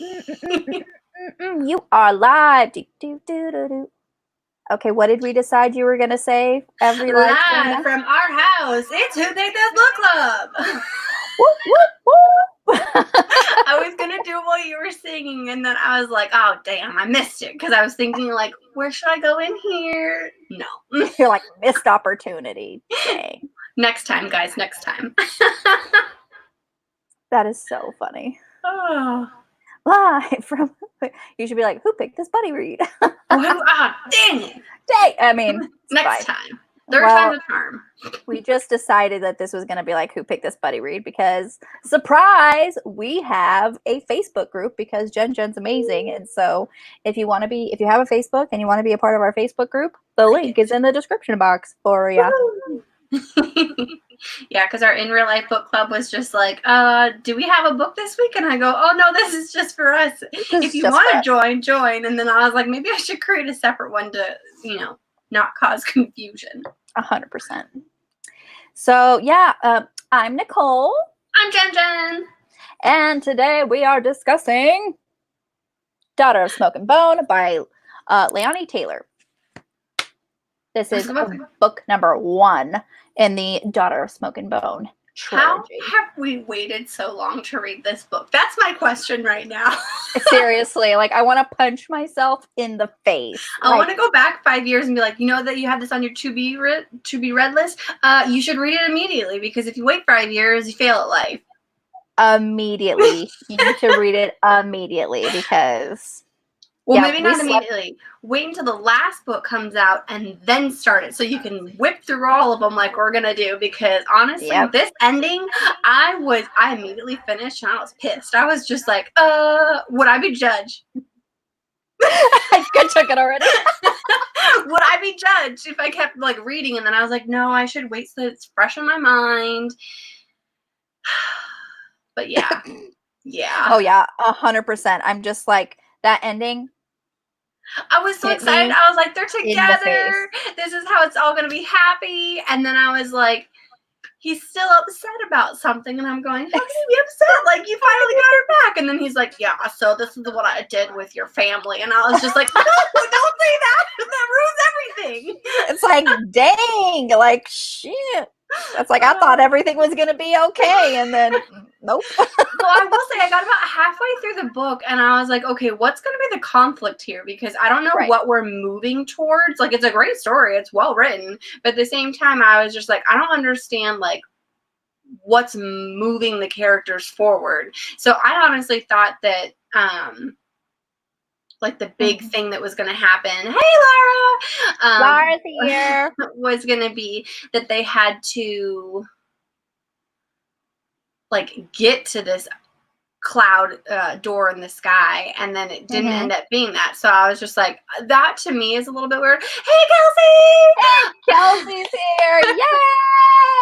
You are live. Okay, what did we decide you were going to say every live stream? Live from our house. It's Who Picked This Book Club. Whoop, whoop, whoop. I was going to do what you were singing, and then I was like, oh, damn, I missed it. Because I was thinking, like, where should I go in here? No. You're like, missed opportunity. Dang. Next time, guys, next time. That is so funny. Oh. Live from, you should be like, who picked this buddy read? Dang it. Dang. I mean, next time. Third time's a charm. We just decided that this was going to be like, who picked this buddy read? Because, surprise, we have a Facebook group because Jen's amazing. And so if you have a Facebook and you want to be a part of our Facebook group, the link is in the description box for you. Yeah, because our in real life book club was just like, do we have a book this week? And I go, oh no, this is just for us. If you want to join. And then I was like, maybe I should create a separate one to, not cause confusion. 100%. So yeah, I'm Nicole. I'm Jen. And today we are discussing Daughter of Smoke and Bone by Laini Taylor. This is book number 1 in the Daughter of Smoke and Bone trilogy. How have we waited so long to read this book? That's my question right now. Seriously, like I want to punch myself in the face. I want to go back 5 years and be like, you know that you have this on your to be read list? You should read it immediately, because if you wait 5 years, you fail at life. Immediately. You need to read it immediately because... Well, maybe not immediately. Wait until the last book comes out and then start it so you can whip through all of them like we're going to do. Because honestly, this ending, I immediately finished and I was pissed. I was just like, would I be judged? I took it already. Would I be judged if I kept like reading? And then I was like, no, I should wait so it's fresh in my mind. But yeah. Yeah. Oh yeah, 100%. I'm just like, that ending. I was so excited. I was like, they're together. This is how it's all going to be happy. And then I was like, he's still upset about something. And I'm going, how can you be upset? Like, you finally got her back. And then he's like, yeah, so this is what I did with your family. And I was just like, no, don't say that. That ruins everything. It's like, dang, like, shit. That's like, I thought everything was going to be okay. And then, nope. So I will say, I got about halfway through the book and I was like, okay, what's going to be the conflict here? Because I don't know what we're moving towards. Like, it's a great story. It's well written. But at the same time, I was just like, I don't understand, like, what's moving the characters forward. So I honestly thought that, like the big thing that was going to happen, hey Laura, Laura's here, was going to be that they had to like get to this cloud door in the sky, and then it didn't end up being that. So I was just like, that to me is a little bit weird. Hey Kelsey! Kelsey's here!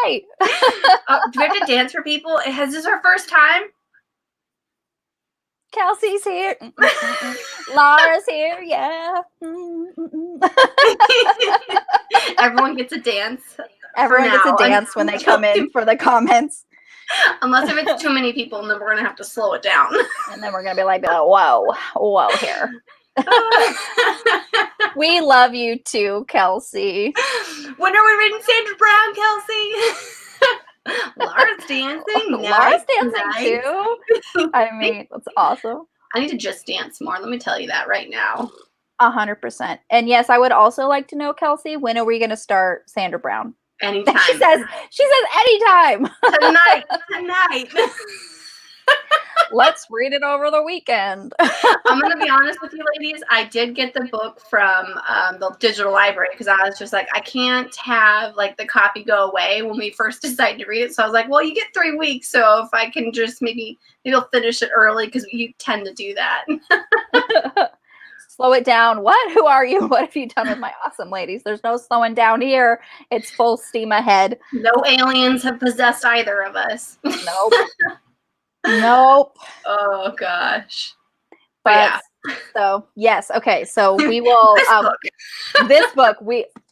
Yay! Do we have to dance for people? Is this our first time? Kelsey's here. Laura's here. Yeah. Everyone gets a dance. Everyone gets a dance when they come in for the comments. Unless if it's too many people, and then we're going to have to slow it down. And then we're going to be like, whoa here. We love you too, Kelsey. When are we reading Sandra Brown, Kelsey? Laura's dancing. Laura's dancing too. I mean, that's awesome. I need to just dance more. Let me tell you that right now. 100%. And yes, I would also like to know, Kelsey, when are we going to start Sandra Brown? Anytime. She says anytime. Tonight. Let's read it over the weekend. I'm going to be honest with you, ladies. I did get the book from the digital library because I was just like, I can't have like the copy go away when we first decided to read it. So I was like, well, you get 3 weeks. So if I can just maybe I'll finish it early, because you tend to do that. Slow it down. What? Who are you? What have you done with my awesome ladies? There's no slowing down here. It's full steam ahead. No aliens have possessed either of us. Nope. Nope. Oh gosh. But yeah. So yes, okay. So we will. This book,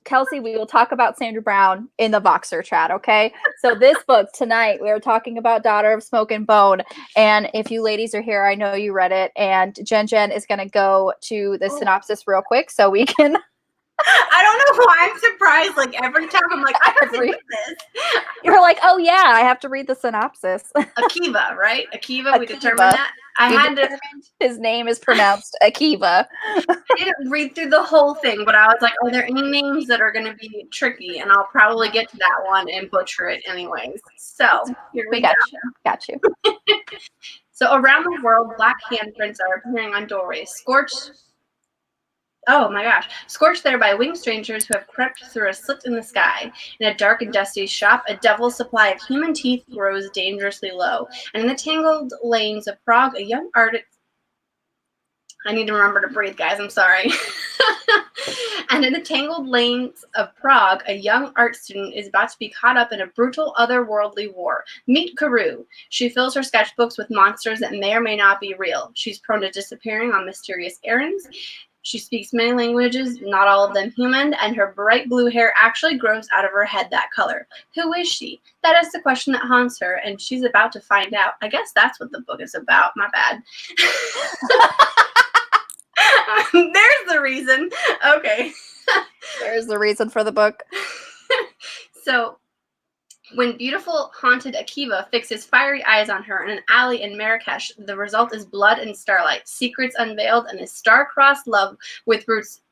Kelsey, we will talk about Sandra Brown in the Voxer chat, okay? So this book tonight, we are talking about Daughter of Smoke and Bone. And if you ladies are here, I know you read it. And Jen is going to go to the synopsis real quick so we can... I don't know why I'm surprised. Like every time I'm like, I have to read this. You're like, oh yeah, I have to read the synopsis. Akiva, right? Akiva, we determined that. His name is pronounced Akiva. I didn't read through the whole thing, but I was like, are there any names that are going to be tricky? And I'll probably get to that one and butcher it anyways. So here we go. Got you. So around the world, black handprints are appearing on doorways, scorched there by winged strangers who have crept through a slit in the sky. In a dark and dusty shop, a devil's supply of human teeth grows dangerously low. And in the tangled lanes of Prague, a young artist... I need to remember to breathe, guys. I'm sorry. And in the tangled lanes of Prague, a young art student is about to be caught up in a brutal, otherworldly war. Meet Karu. She fills her sketchbooks with monsters that may or may not be real. She's prone to disappearing on mysterious errands. She speaks many languages, not all of them human, and her bright blue hair actually grows out of her head that color. Who is she? That is the question that haunts her, and she's about to find out. I guess that's what the book is about. My bad. There's the reason. Okay. There's the reason for the book. So, when beautiful, haunted Akiva fixes fiery eyes on her in an alley in Marrakesh, the result is blood and starlight, secrets unveiled, and a star-crossed love with roots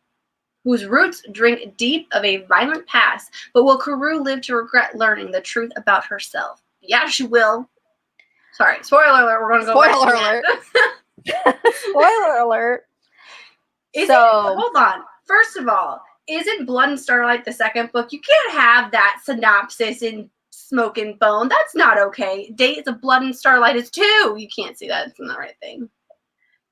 whose roots drink deep of a violent past. But will Karu live to regret learning the truth about herself? Yeah, she will. Sorry, spoiler alert. We're going to go. Spoiler alert. Spoiler alert. Hold on. First of all, isn't Blood and Starlight the second book? You can't have that synopsis in Smoke and Bone. That's not okay. Days of Blood and Starlight is 2. You can't see that. It's not the right thing.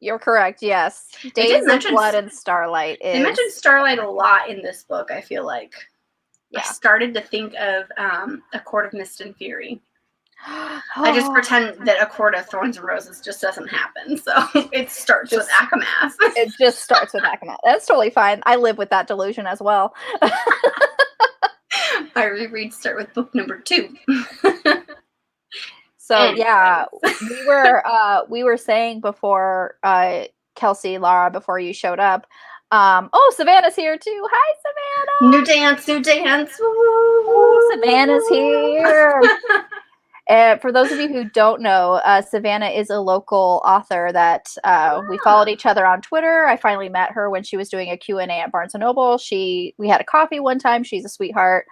You're correct, yes. Days of Blood and Starlight is... They mentioned Starlight a lot in this book, I feel like. Yeah. I started to think of A Court of Mist and Fury. I just pretend that A Court of Thorns and Roses just doesn't happen. So it starts with Akamath. It just starts with Akamath. That's totally fine. I live with that delusion as well. My rereads start with book number 2. So yeah, we were saying before, Kelsey, Laura, before you showed up. Savannah's here too. Hi, Savannah. New dance. Woo. Savannah's here. For those of you who don't know, Savannah is a local author that we followed each other on Twitter. I finally met her when she was doing a Q&A at Barnes & Noble. We had a coffee one time. She's a sweetheart.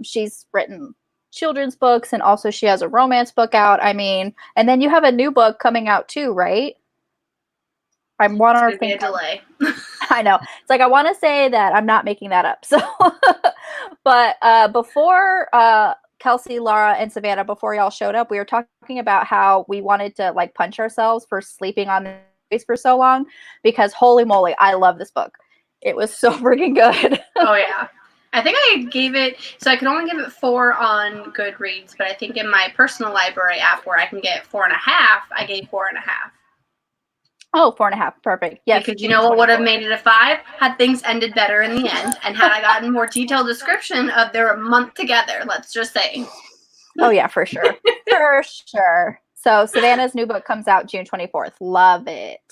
She's written children's books, and also she has a romance book out. I mean, and then you have a new book coming out too, right? I want to think. A delay. I know. It's like I want to say that I'm not making that up. So, but before Kelsey, Laura, and Savannah, before y'all showed up, we were talking about how we wanted to like punch ourselves for sleeping on the space for so long, because holy moly, I love this book. It was so freaking good. Oh yeah. I think I gave it, so I can only give it 4 on Goodreads, but I think in my personal library app where I can get 4.5, I gave 4.5. Oh, 4.5. Perfect. Yes. Because you know what would have made it a 5? Had things ended better in the end, and had I gotten more detailed description of their month together, let's just say. Oh yeah, for sure. For sure. So Savannah's new book comes out June 24th. Love it.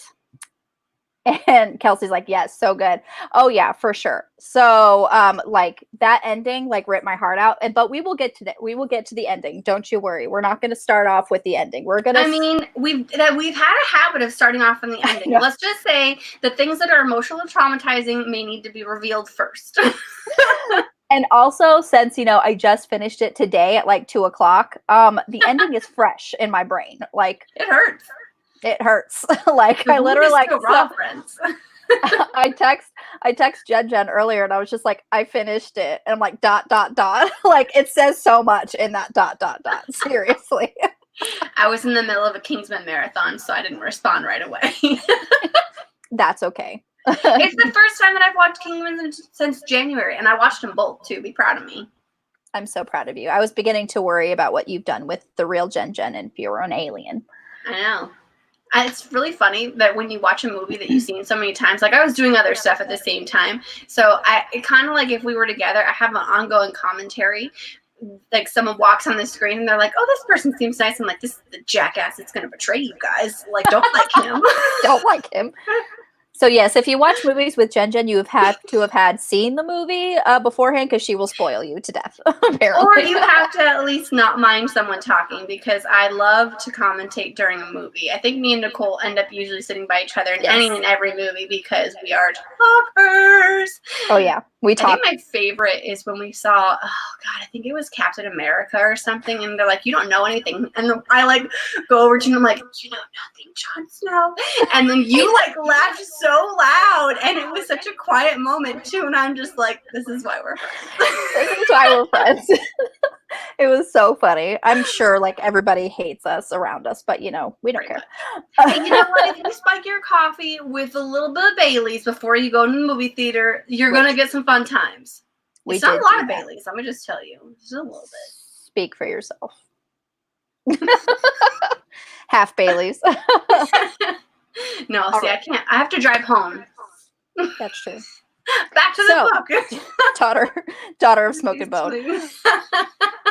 And Kelsey's like, yes, so good. Oh yeah, for sure. So like that ending like ripped my heart out. But we will get to that. We will get to the ending. Don't you worry. We're not going to start off with the ending. We're going to... I mean, we've had a habit of starting off on the ending. Let's just say the things that are emotional and traumatizing may need to be revealed first. And also, since, I just finished it today at like 2:00, the ending is fresh in my brain. Like, it hurts. It hurts. Like I literally like raw, friends. I text Jen earlier, and I was just like, I finished it, and I'm like ... Like it says so much in that ... Seriously. I was in the middle of a Kingsman marathon, so I didn't respond right away. That's okay. It's the first time that I've watched Kingsman since January, and I watched them both too. Be proud of me. I'm so proud of you. I was beginning to worry about what you've done with the real Jen if you were an alien. I know. It's really funny that when you watch a movie that you've seen so many times, like I was doing other stuff at the same time. So it kind of like if we were together, I have an ongoing commentary. Like someone walks on the screen and they're like, "Oh, this person seems nice." I'm like, "This is the jackass that's going to betray you guys. Like, don't like him." Don't like him. So yes, if you watch movies with Jen, you have had to have had seen the movie beforehand because she will spoil you to death. Apparently, or you have to at least not mind someone talking, because I love to commentate during a movie. I think me and Nicole end up usually sitting by each other in any and every movie because we are talkers. Oh yeah, we talk. I think my favorite is when we saw, oh God, I think it was Captain America or something, and they're like, "You don't know anything," and I like go over to him, I'm like, "You know nothing, Jon Snow," and then you like laughed so loud, and it was such a quiet moment too, and I'm just like, "This is why we're friends." This is why we're friends. It was so funny. I'm sure like everybody hates us around us, but you know, we don't care. Hey, you know what? If you spike your coffee with a little bit of Bailey's before you go to the movie theater, you're going to get some fun times. It's not a lot of Bailey's, let me just tell you. Just a little bit. Speak for yourself. Half Bailey's. No, see, I can't. I have to drive home. That's true. Back to the book. daughter of Smoke and Bone.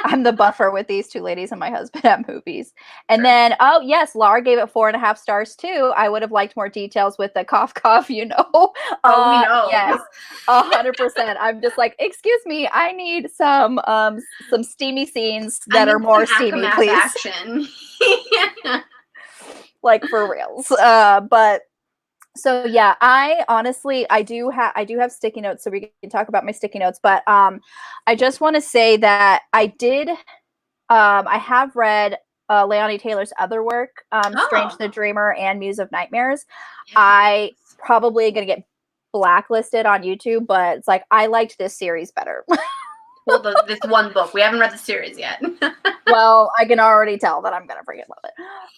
I'm the buffer with these two ladies and my husband at movies. And then, oh yes, Laura gave it 4.5 stars too. I would have liked more details with the cough, you know. Oh, we know. Yes, 100%. I'm just like, excuse me, I need some steamy scenes that are more steamy, please. Action. Like for reals. But so yeah, I honestly I do have sticky notes, so we can talk about my sticky notes. But I just want to say that I have read Laini Taylor's other work, Strange the Dreamer and Muse of Nightmares. Yes. I probably gonna get blacklisted on YouTube, but it's like I liked this series better. Well, this one book. We haven't read the series yet. Well, I can already tell that I'm gonna freaking love it.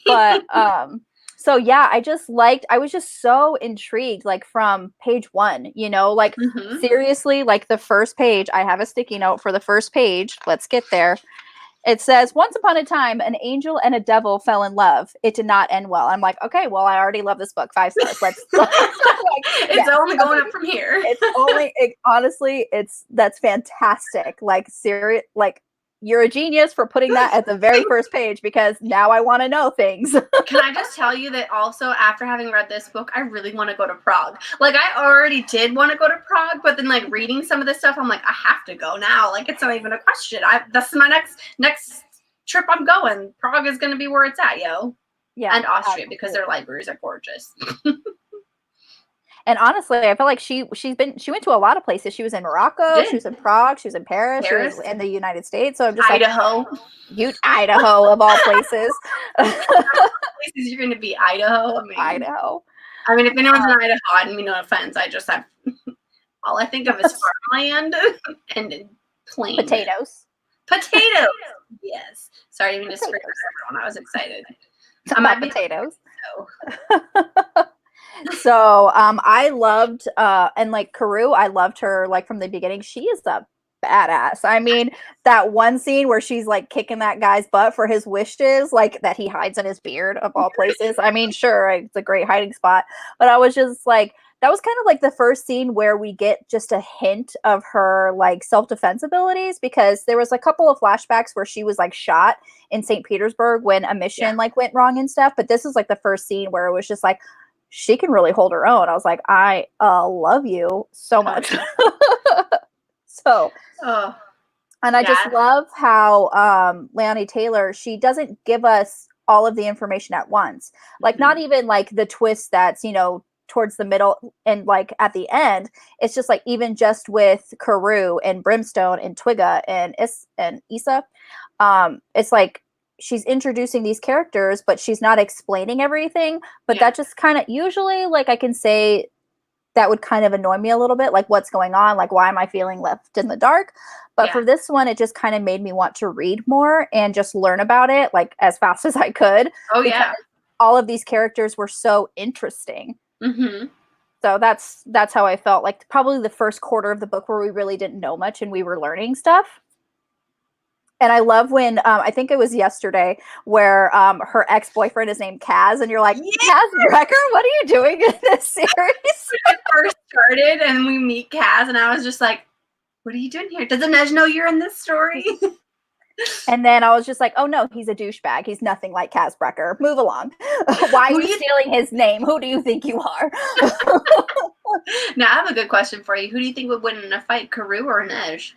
But so yeah, I was just so intrigued, like from page 1, you know, like seriously, like the first page, I have a sticky note for the first page. Let's get there. It says, "Once upon a time, an angel and a devil fell in love. It did not end well." I'm like, okay, well, I already love this book. 5 stars. Let's it's only going up from here. Honestly, that's fantastic. Like serious, like you're a genius for putting that at the very first page, because now I want to know things. Can I just tell you that also after having read this book, I really want to go to Prague. Like I already did want to go to Prague, but then like reading some of this stuff, I'm like, I have to go now. Like it's not even a question. That's my next trip I'm going. Prague is going to be where it's at, yo. Yeah. And Austria, because their libraries are gorgeous. And honestly, I feel like she went to a lot of places. She was in Morocco, she was in Prague, she was in Paris, she was in the United States. So I'm just Idaho. Idaho of all places. Places you're going to be Idaho. Idaho. I mean, if anyone's in Idaho, I mean, no offense. I just have all I think of is farmland and plain potatoes. Potatoes. Yes. Sorry, I didn't mean to scream at everyone. I was excited. About potatoes. So I loved and like Karou, I loved her like from the beginning. She is a badass. I mean, that one scene where she's like kicking that guy's butt for his wishes, like that he hides in his beard of all places. I mean, sure, it's a great hiding spot, but I was just like, that was kind of like the first scene where we get just a hint of her like self-defense abilities, because there was a couple of flashbacks where she was like shot in St. Petersburg when a mission like went wrong and stuff. But this is like the first scene where it was just like, she can really hold her own. I was like, I love you so much. And I just love how Laini Taylor, she doesn't give us all of the information at once. Like not even like the twist that's, you know, towards the middle and like at the end. It's just like even just with Karou and Brimstone and Twigga and Issa, it's like she's introducing these characters, but she's not explaining everything. But that just kind of usually, like I can say, that would kind of annoy me a little bit. Like what's going on? Like why am I feeling left in the dark? But for this one, it just kind of made me want to read more and just learn about it like as fast as I could. Oh yeah. All of these characters were so interesting. So that's how I felt. Like probably the first quarter of the book where we really didn't know much and we were learning stuff. And I love when I think it was yesterday where her ex-boyfriend is named Kaz, and you're like, Yeah. Kaz Brecker, what are you doing in this series? When it first started and we meet Kaz, and I was just like, what are you doing here? Does Inej know you're in this story? And then I was just like, oh no, he's a douchebag. He's nothing like Kaz Brecker. Move along. Why are you stealing his name? Who do you think you are? Now, I have a good question for you. Who do you think would win in a fight, Karoo or Inej?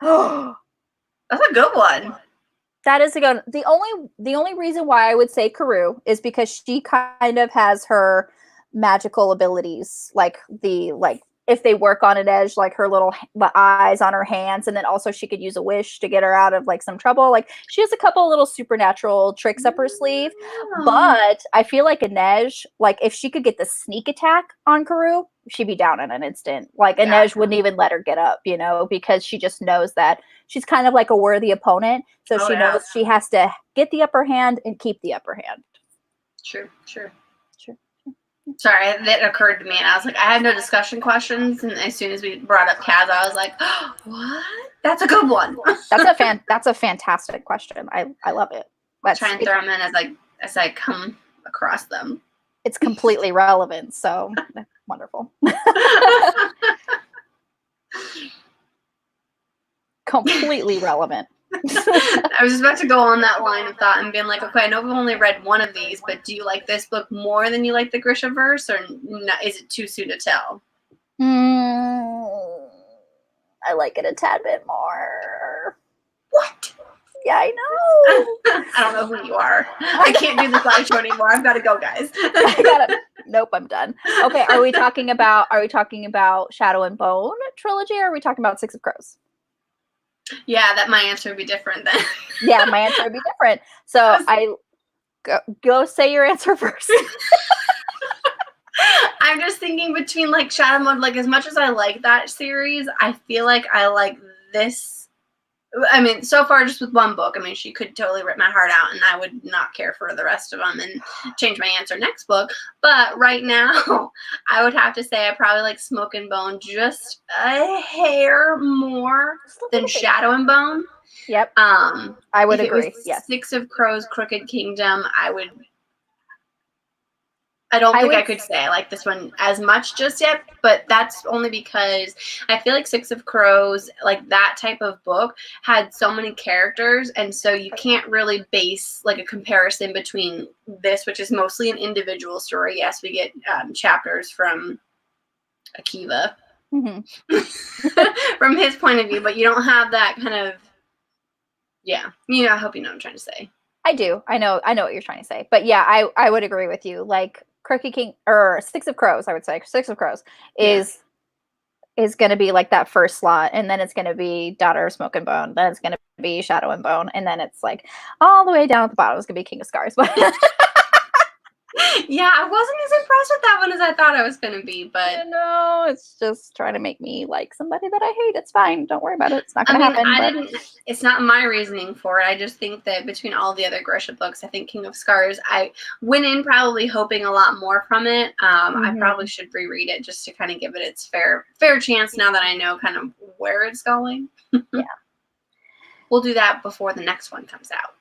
That's a good one. That is a good. The only reason why I would say Karoo is because she kind of has her magical abilities, like if they work on an edge, like her little eyes on her hands, and then also she could use a wish to get her out of like some trouble. Like she has a couple of little supernatural tricks up her sleeve. But I feel like Inej, like if she could get the sneak attack on Karoo, she'd be down in an instant. Like Inej wouldn't even let her get up, because she just knows that she's kind of like a worthy opponent. So she knows she has to get the upper hand and keep the upper hand. True. Sorry, that occurred to me, and I was like, I have no discussion questions. And as soon as we brought up Kaz, I was like, oh, what? That's a good one. That's a fantastic question. I love it. I'll try and throw them in as I come across them. It's completely relevant, so wonderful. Completely relevant. I was just about to go on that line of thought and being like, okay, I know we've only read one of these, but do you like this book more than you like the Grishaverse, or not, is it too soon to tell? I like it a tad bit more. What? Yeah, I know. I don't know who you are. I can't do this live show anymore. I've got to go, guys. Nope, I'm done. Okay, are we talking about Shadow and Bone trilogy, or are we talking about Six of Crows? Yeah, that my answer would be different then. Yeah, my answer would be different. So I go say your answer first. I'm just thinking between like Shadow and Bone, like as much as I like that series, I feel like I like this. I mean, so far just with one book, I mean, she could totally rip my heart out and I would not care for the rest of them and change my answer next book. But right now, I would have to say I probably like Smoke and Bone just a hair more than Shadow and Bone. Yep. I would agree. Yes. Six of Crows, Crooked Kingdom, I don't think I could say I like this one as much just yet, but that's only because I feel like Six of Crows, like that type of book, had so many characters, and so you can't really base like a comparison between this, which is mostly an individual story. Yes, we get chapters from Akiva from his point of view, but you don't have that kind of, I hope you know what I'm trying to say. I do. I know what you're trying to say. But yeah, I would agree with you. Like Crooked King or Six of Crows, I would say Six of Crows is going to be like that first slot, and then it's going to be Daughter of Smoke and Bone, then it's going to be Shadow and Bone, and then it's like all the way down at the bottom is going to be King of Scars. Yeah, I wasn't as impressed with that one as I thought I was going to be, but no, it's just trying to make me like somebody that I hate. It's fine. Don't worry about it. It's not going to happen. It's not my reasoning for it. I just think that between all the other Grisha books, I think King of Scars, I went in probably hoping a lot more from it. I probably should reread it just to kind of give it its fair chance now that I know kind of where it's going. Yeah. We'll do that before the next one comes out.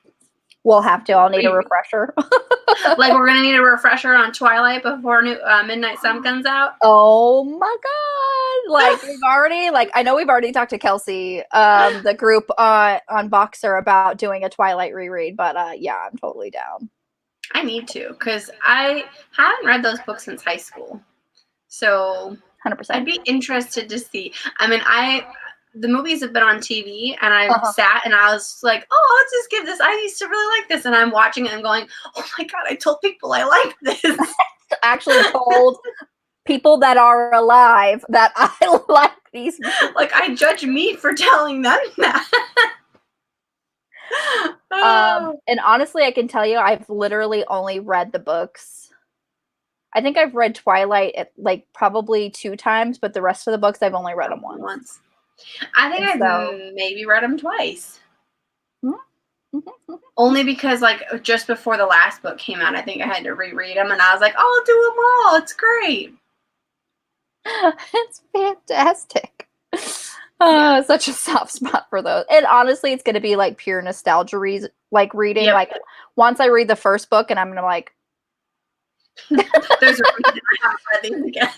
We'll have to. I'll need a refresher. Like we're gonna need a refresher on Twilight before Midnight Sun comes out. Oh my god! Like I know we've already talked to Kelsey, the group on Boxer about doing a Twilight reread, but yeah, I'm totally down. I need to because I haven't read those books since high school, so 100%. I'd be interested to see. I mean, the movies have been on TV, and I've sat and I was like, oh, let's just give this. I used to really like this, and I'm watching it and going, oh my god, I told people I like this. Actually told people that are alive that I like these movies. Like I judge me for telling them that. And honestly, I can tell you, I've literally only read the books. I think I've read Twilight like probably 2 times, but the rest of the books I've only read them once. I think I've maybe read them twice. Only because, like, just before the last book came out, I think I had to reread them, and I was like, oh, I'll do them all. It's great. It's fantastic. Such a soft spot for those. And honestly, it's going to be like pure nostalgia like reading. Yep. Like once I read the first book and I'm going to like. There's a reason I haven't read these again.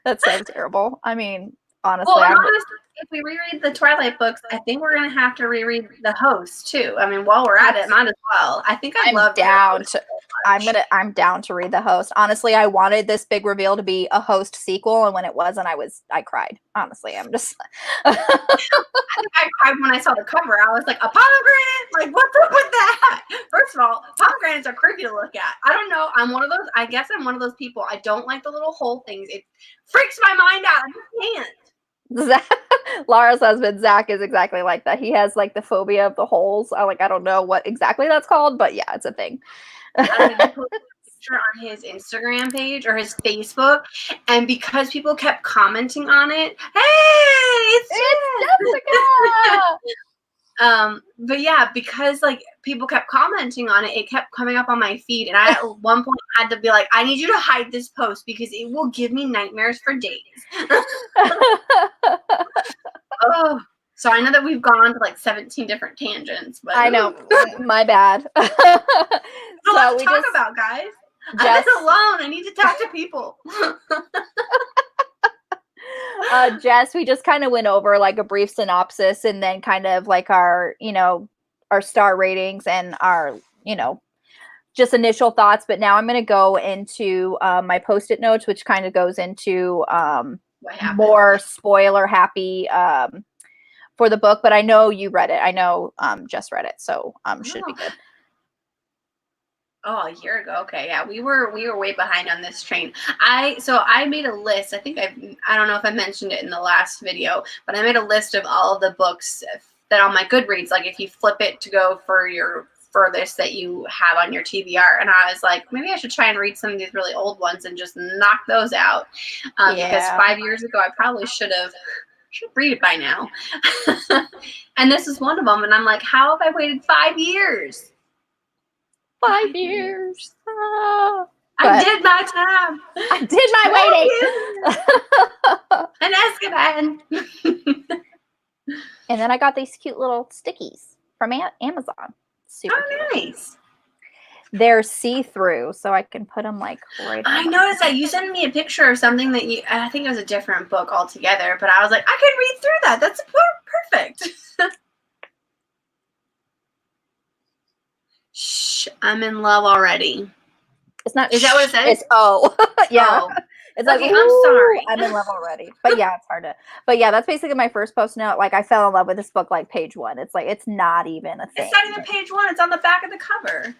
That's so terrible. I mean, honestly. Well, honestly, if we reread the Twilight books, I think we're going to have to reread the Host too. I mean, while we're at it, might as well. I think I'm down to. I'm down to read the Host. Honestly, I wanted this big reveal to be a Host sequel, and when it wasn't, I cried. Honestly, I'm just. I think I cried when I saw the cover. I was like, a pomegranate? Like, what's up with that? First of all, pomegranates are creepy to look at. I don't know. I guess I'm one of those people. I don't like the little hole things. It freaks my mind out. I can't. Laura's husband Zach is exactly like that. He has like the phobia of the holes. I don't know what exactly that's called, but yeah, it's a thing. He posted a picture on his Instagram page or his Facebook, and because people kept commenting on it, hey, it's Jessica. But yeah, because like people kept commenting on it, it kept coming up on my feed, and I at one point had to be like, I need you to hide this post because it will give me nightmares for days. Oh, so I know that we've gone to like 17 different tangents, but I know, my bad. So let's talk about, guys. I'm alone. I need to talk to people. Jess, we just kind of went over like a brief synopsis and then kind of like our star ratings and our, just initial thoughts. But now I'm going to go into my Post-it notes, which kind of goes into more spoiler happy for the book. But I know you read it. I know Jess read it, so should be good. Oh, a year ago. Okay, yeah, we were way behind on this train. I made a list. I think I don't know if I mentioned it in the last video, but I made a list of all of the books that on my Goodreads, like if you flip it to go for your furthest that you have on your TBR, and I was like, maybe I should try and read some of these really old ones and just knock those out. Because 5 years ago, I probably should read it by now. And this is one of them, and I'm like, how have I waited 5 years? 5 years. I did my time. I did my waiting. An Azkaban. And then I got these cute little stickies from Amazon. Super cute. Nice. They're see-through, so I can put them like right. I noticed that you sent me a picture of something that I think it was a different book altogether, but I was like, I could read through that. That's perfect. Shh, I'm in love already. It's not. Is that what it says? It's yeah. Oh. It's like, okay, I'm sorry. I'm in love already. But yeah, it's hard to. But yeah, that's basically my first post note. Like I fell in love with this book like page 1. It's like it's not even a thing. It's not even page 1. It's on the back of the cover.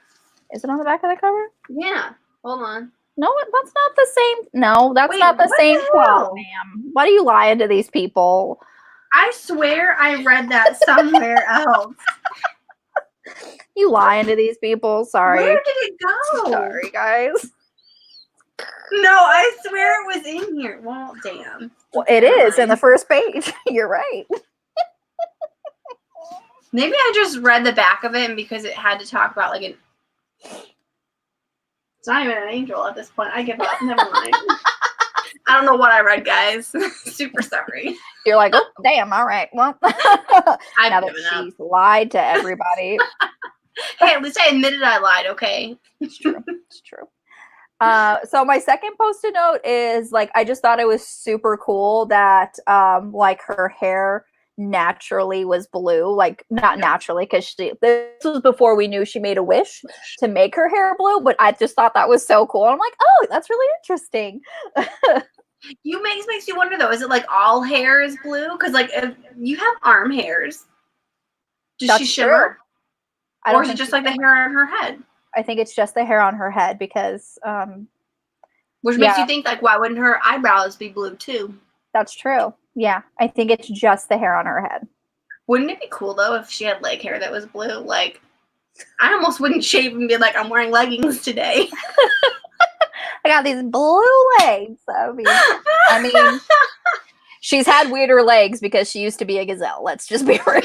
Is it on the back of the cover? Yeah. Hold on. No, that's not the same. No, that's not the same quote, ma'am. Why are you lying to these people? I swear I read that somewhere else. You lying to these people? Sorry. Where did it go? Sorry, guys. No, I swear it was in here. Well, damn. Well, it is in the first page. You're right. Maybe I just read the back of it, and because it had to talk about like an. It's not even an angel at this point. I give up. Never mind. I don't know what I read, guys. Super sorry. You're like, oh, damn. All right. Well, I've now that she's lied to everybody. Hey, at least I admitted I lied. Okay. It's true. It's true. So my second Post-it note is like I just thought it was super cool that like her hair naturally was blue, like not naturally because this was before we knew she made a wish to make her hair blue, but I just thought that was so cool. I'm like, oh, that's really interesting. Makes you wonder though, is it like all hair is blue? Because like if you have arm hairs, does she shimmer? Or is it just like the hair on her head? I think it's just the hair on her head because which makes you think like, why wouldn't her eyebrows be blue too? That's true. Yeah, I think it's just the hair on her head. Wouldn't it be cool though if she had leg hair that was blue? Like, I almost wouldn't shave and be like, I'm wearing leggings today. I got these blue legs. I mean, she's had weirder legs because she used to be a gazelle. Let's just be real.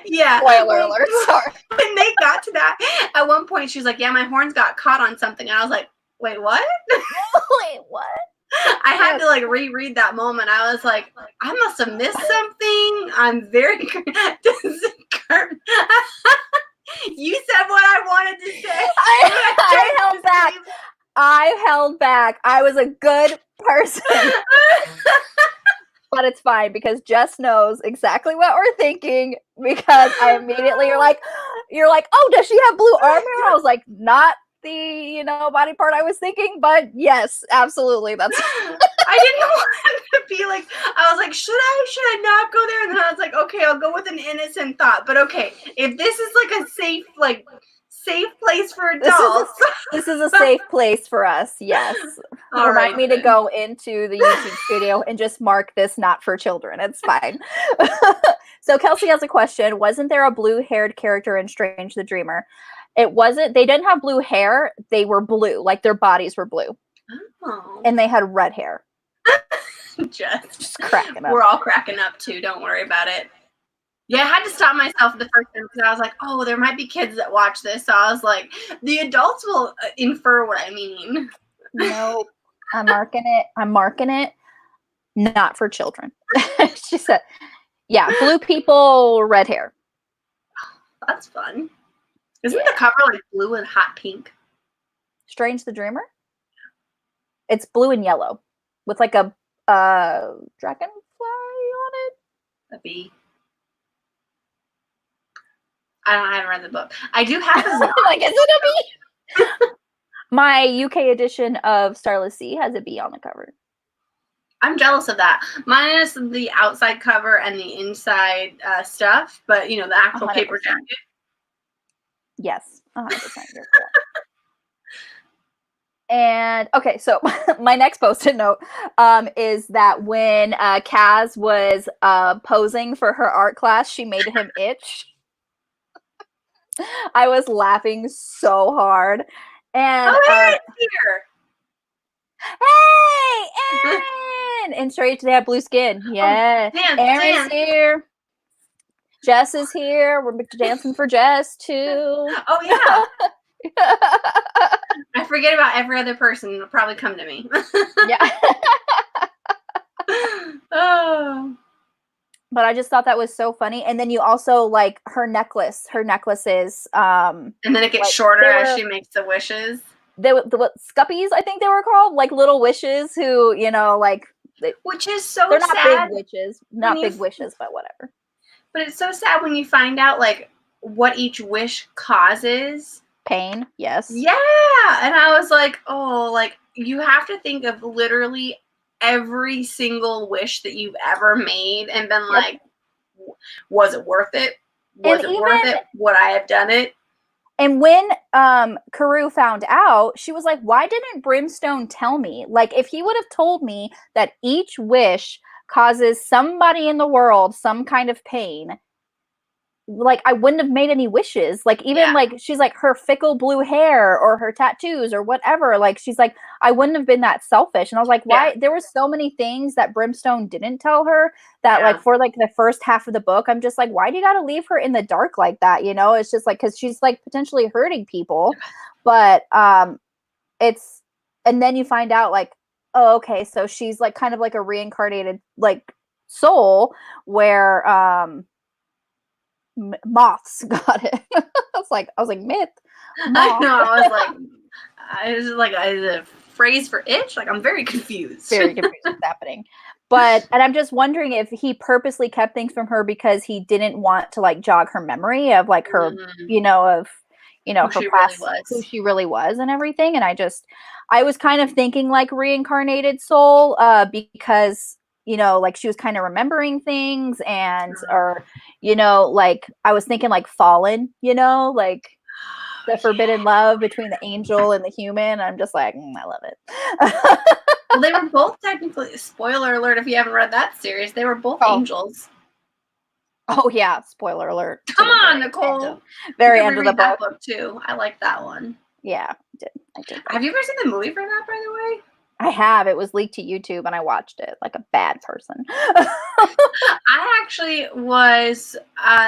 Yeah. Spoiler alert. Sorry. When they got to that, at one point she was like, yeah, my horns got caught on something. And I was like, wait, what? Wait, what? I had to like reread that moment. I was like, I must have missed something. I'm very. You said what I wanted to say. I held back. I held back. I was a good person. But it's fine because Jess knows exactly what we're thinking because I immediately you're like, oh, does she have blue armor? I was like, not the body part I was thinking, but yes, absolutely. That's I didn't want to be like, I was like, should I not go there? And then I was like, okay, I'll go with an innocent thought. But okay, if this is like a safe place for adults. This is a safe place for us, yes. Remind me to go into the YouTube studio and just mark this not for children. It's fine. So Kelsey has a question. Wasn't there a blue-haired character in Strange the Dreamer? It wasn't. They didn't have blue hair. They were blue. Like their bodies were blue. Oh. And they had red hair. Just cracking up. We're all cracking up too. Don't worry about it. Yeah, I had to stop myself the first time because I was like, oh, there might be kids that watch this. So I was like, the adults will infer what I mean. Nope. I'm marking it. Not for children. She said, yeah, blue people, red hair. That's fun. Isn't the cover like blue and hot pink? Strange the Dreamer? It's blue and yellow with like a dragonfly on it. A bee. I haven't read the book. I do have a like, is it a bee? My UK edition of Starless Sea has a bee on the cover. I'm jealous of that. Mine is the outside cover and the inside stuff, but the actual 100%. paper jacket. Yes, 100%. And okay, so my next post-it note is that when Kaz was posing for her art class, she made him itch. I was laughing so hard. And Aaron's here. Hey, Aaron! And straight they have blue skin. Yeah. Oh, Aaron's here. Jess is here. We're dancing for Jess too. Oh yeah. I forget about every other person. It'll probably come to me. Yeah. Oh. But I just thought that was so funny. And then you also like her necklaces. And then it gets shorter as she makes the wishes. What Scuppies, I think they were called, like little witches who, which is so they're not sad. Big witches, not big wishes, but whatever. But it's so sad when you find out like what each wish causes. Pain, yes. Yeah, and I was like, oh, like you have to think of literally every single wish that you've ever made and been like, was it worth it? Was it worth it? Would I have done it? And when Karoo found out, she was like, why didn't Brimstone tell me? Like, if he would have told me that each wish causes somebody in the world some kind of pain, like, I wouldn't have made any wishes. Like, even, like, she's like, her fickle blue hair or her tattoos or whatever. Like, she's like, I wouldn't have been that selfish. And I was like, why? There were so many things that Brimstone didn't tell her that, like, for, like, the first half of the book, I'm just like, why do you got to leave her in the dark like that? It's just, like, because she's, like, potentially hurting people. But it's, and then you find out, like, oh, okay, so she's, like, kind of like a reincarnated, like, soul where, moths got it. I was like myth. Moth. I know. I was like, is it a phrase for itch? Like, I'm very confused. Very confused what's happening. And I'm just wondering if he purposely kept things from her because he didn't want to like jog her memory of like her, of her past, who she really was and everything. And I was kind of thinking like reincarnated soul, because like she was kind of remembering things and, or, like I was thinking like Fallen, like the forbidden love between the angel and the human. I'm just like, I love it. Well, they were both technically, spoiler alert, if you haven't read that series, they were both angels. Oh yeah, spoiler alert. Come on, Nicole. Very end of the book. That book too. I like that one. Yeah, I did. Have you ever seen the movie for that, by the way? I have. It was leaked to YouTube and I watched it like a bad person. I actually was,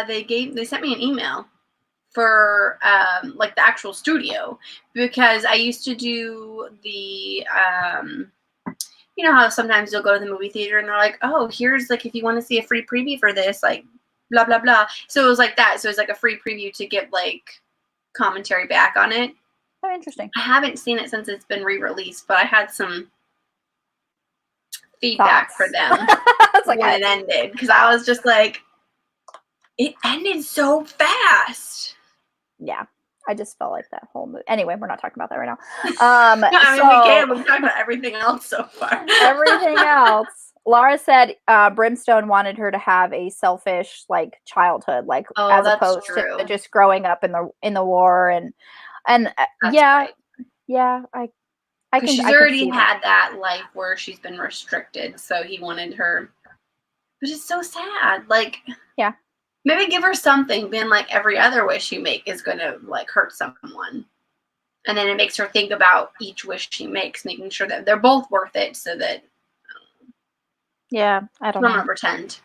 they sent me an email for like the actual studio because I used to do the, you know how sometimes you'll go to the movie theater and they're like, oh, here's like if you want to see a free preview for this, like blah blah blah. So it was like that. So it was like a free preview to get like commentary back on it. Oh, interesting. I haven't seen it since it's been re-released, but I had some feedback for them like when it ended, because I was just like, it ended so fast. Yeah, I just felt like that whole movie. Anyway, we're not talking about that right now. I mean, we can. We've talked about everything else so far. Everything else. Laura said Brimstone wanted her to have a selfish like childhood, like as opposed to just growing up in the war and yeah, right. Yeah, I can. She's already had that life where she's been restricted, so he wanted her, which is so sad. Like, yeah, maybe give her something. Being like every other wish you make is going to like hurt someone, and then it makes her think about each wish she makes, making sure that they're both worth it, so that. Yeah, I don't know. I'm gonna pretend.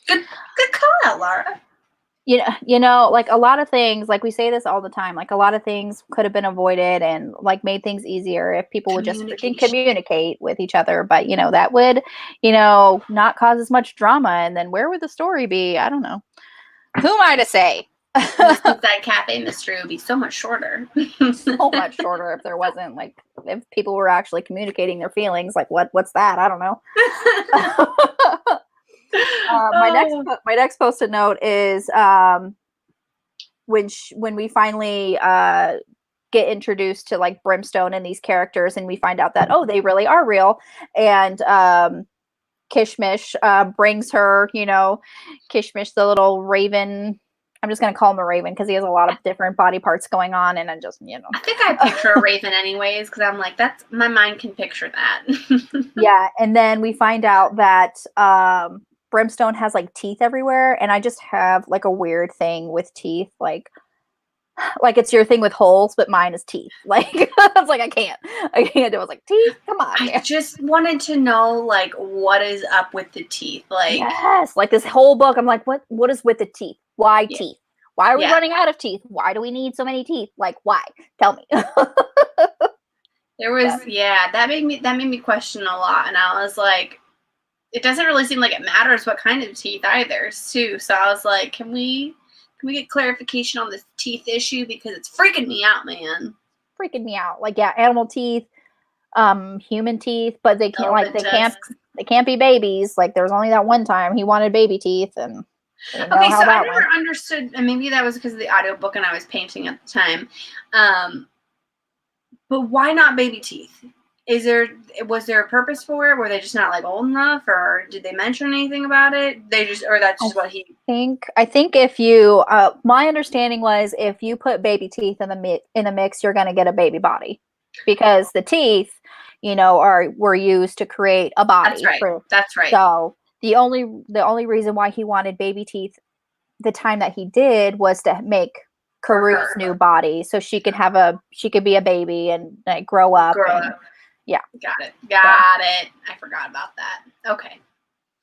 Good call out, Laura. You know, like a lot of things, like we say this all the time, like a lot of things could have been avoided and like made things easier if people would just freaking communicate with each other. But, you know, that would, you know, not cause as much drama. And then where would the story be? I don't know. Who am I to say? That cafe mystery would be so much shorter. So much shorter if there wasn't like, if people were actually communicating their feelings. Like what's that? I don't know. My next post-it note is when we finally get introduced to like Brimstone and these characters, and we find out that they really are real, and Kishmish brings her, you know, Kishmish, the little raven. I'm just gonna call him a raven because he has a lot of different body parts going on, and I just, you know, I think I picture a raven anyways because I'm like, that's my mind can picture that. Yeah, and then we find out that Brimstone has like teeth everywhere, and I just have like a weird thing with teeth, like it's your thing with holes, but mine is teeth. Like it's like I can't do it. I was like, teeth, come on. I just wanted to know like what is up with the teeth. Like, yes, like this whole book, I'm like, what is with the teeth? Why teeth? Why are we running out of teeth? Why do we need so many teeth? Like, why? Tell me. There was that made me question a lot, and I was like, it doesn't really seem like it matters what kind of teeth either, too. So I was like, can we get clarification on this teeth issue, because it's freaking me out, man. Freaking me out. Like, yeah, animal teeth, human teeth, but they can't they can't be babies. Like, there was only that one time he wanted baby teeth, and okay, so I never understood, and maybe that was because of the audiobook and I was painting at the time. But why not baby teeth? Was there a purpose for it? Were they just not like old enough, or did they mention anything about it? Or that's just what he. I think if you, my understanding was if you put baby teeth in the mix, you're going to get a baby body, because the teeth, you know, were used to create a body. That's right. That's right. So the only reason why he wanted baby teeth the time that he did was to make Karu's new body, so she could be a baby and like grow up. Yeah. Got it. I forgot about that. Okay.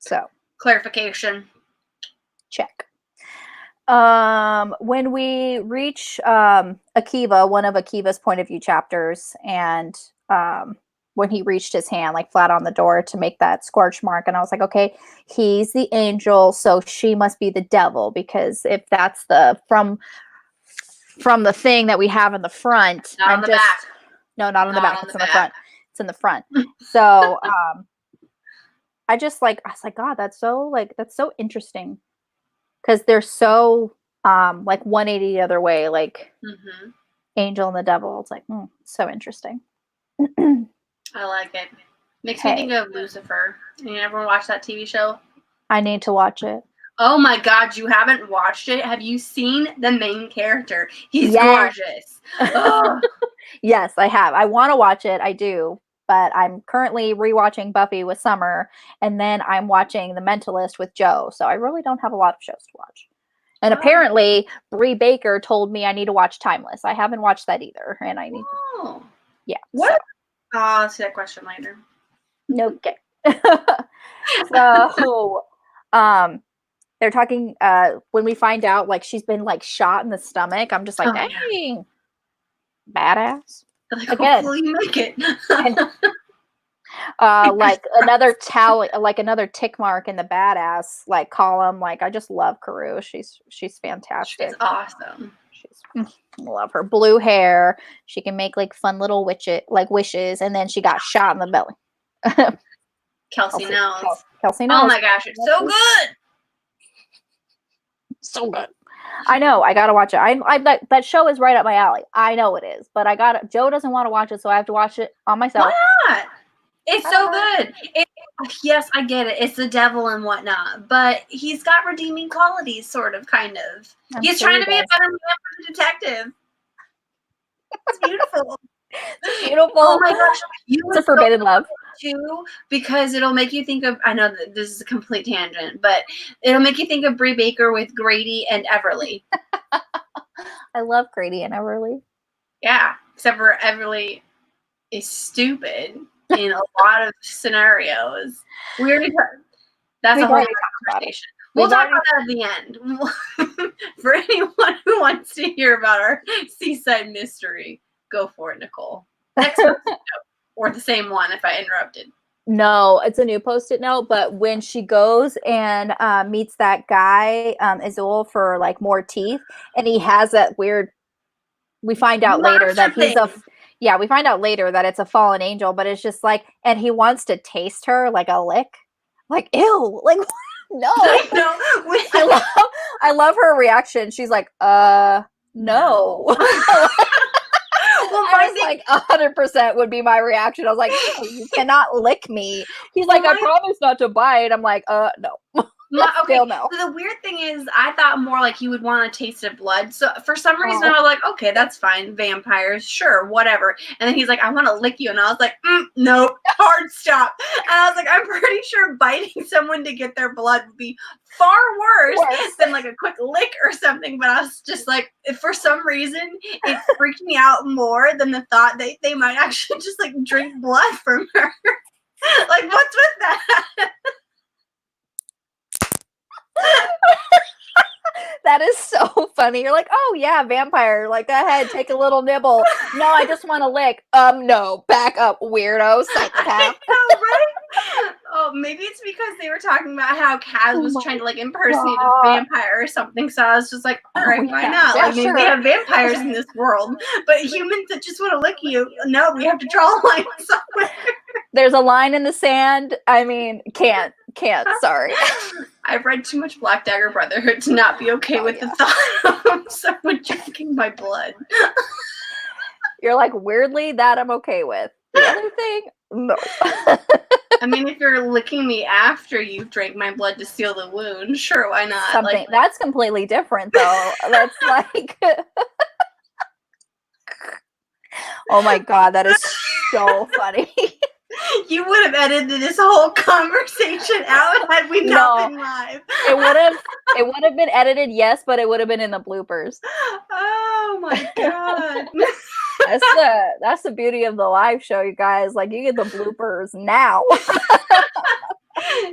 So clarification. Check. When we reach Akiva, one of Akiva's point of view chapters, and when he reached his hand like flat on the door to make that scorch mark, and I was like, okay, he's the angel, so she must be the devil, because if that's from the thing that we have in the front, not on the back. No, not on the back. It's in the front. It's in the front. So I was like, God, that's so interesting, because they're so like 180 the other way, like angel and the devil. It's like so interesting. I like it. Makes me think of Lucifer. You ever watch that TV show? I need to watch it. Oh my God, you haven't watched it? Have you seen the main character? He's gorgeous. Yes, I have. I want to watch it. I do. But I'm currently rewatching Buffy with Summer, and then I'm watching The Mentalist with Joe. So I really don't have a lot of shows to watch. And apparently, Brie Baker told me I need to watch Timeless. I haven't watched that either, and I need. Yeah. What? I'll see that question later. Okay. So, they're talking. When we find out, like she's been like shot in the stomach, I'm just like, dang, badass. Like, hopefully you make it. Like another towel, like another tick mark in the badass like column. Like I just love Karoo. She's fantastic. She's awesome. Love her. Blue hair. She can make like fun little wishes, and then she got shot in the belly. Kelsey knows. Kelsey knows. Oh my gosh, it's so good. So good. I know. I gotta watch it. That show is right up my alley. I know it is, but Joe doesn't want to watch it, so I have to watch it on myself. Why not? It's so good. Yes, I get it. It's the devil and whatnot, but he's got redeeming qualities, sort of, kind of. He's trying to be a better man for the detective. It's beautiful. Beautiful. Oh my gosh. It's a forbidden love. Too, because it'll make you think of, I know that this is a complete tangent, but it'll make you think of Brie Baker with Grady and Everly. I love Grady and Everly. Yeah, except for Everly is stupid in a lot of scenarios. That's a whole conversation. We'll talk about that at the end. For anyone who wants to hear about our seaside mystery, go for it, Nicole. Next note, or the same one if I interrupted. No, it's a new Post-it note, but when she goes and meets that guy, Azul, for like more teeth, and he has that weird, we find out later that we find out later that it's a fallen angel, but it's just like, and he wants to taste her like a lick. Like, ew, like, no. I love her reaction. She's like, no. Well, I was like 100% would be my reaction. I was like, no, you cannot lick me. He's like, I promise not to bite. I'm like, no. Okay, no. So the weird thing is, I thought more like he would want a taste of blood. So for some reason, I was like, okay, that's fine. Vampires, sure, whatever. And then he's like, I want to lick you. And I was like, nope, hard stop. And I was like, I'm pretty sure biting someone to get their blood would be far worse than like a quick lick or something. But I was just like, for some reason, it freaked me out more than the thought that they might actually just like drink blood from her. Like, what's with that? That is so funny. You're like, oh yeah, vampire. Like, go ahead, take a little nibble. No, I just want to lick. No, back up, weirdo, psychopath. I know, right? Oh, maybe it's because they were talking about how Kaz was trying to like impersonate a vampire or something. So I was just like, all right, why not? Like, maybe we have vampires in this world, but humans that just want to lick you. No, we have to draw a line somewhere. There's a line in the sand. I mean, can't. Sorry. I've read too much Black Dagger Brotherhood to not be okay with the thought of someone drinking my blood. You're like, weirdly, that I'm okay with. The other thing, no. I mean, if you're licking me after you've drank my blood to seal the wound, sure, why not? Something that's completely different, though. That's like, oh my god, that is so funny. You would have edited this whole conversation out had we not been live. It would have been edited, yes, but it would have been in the bloopers. Oh my god. That's the beauty of the live show, you guys. Like, you get the bloopers now.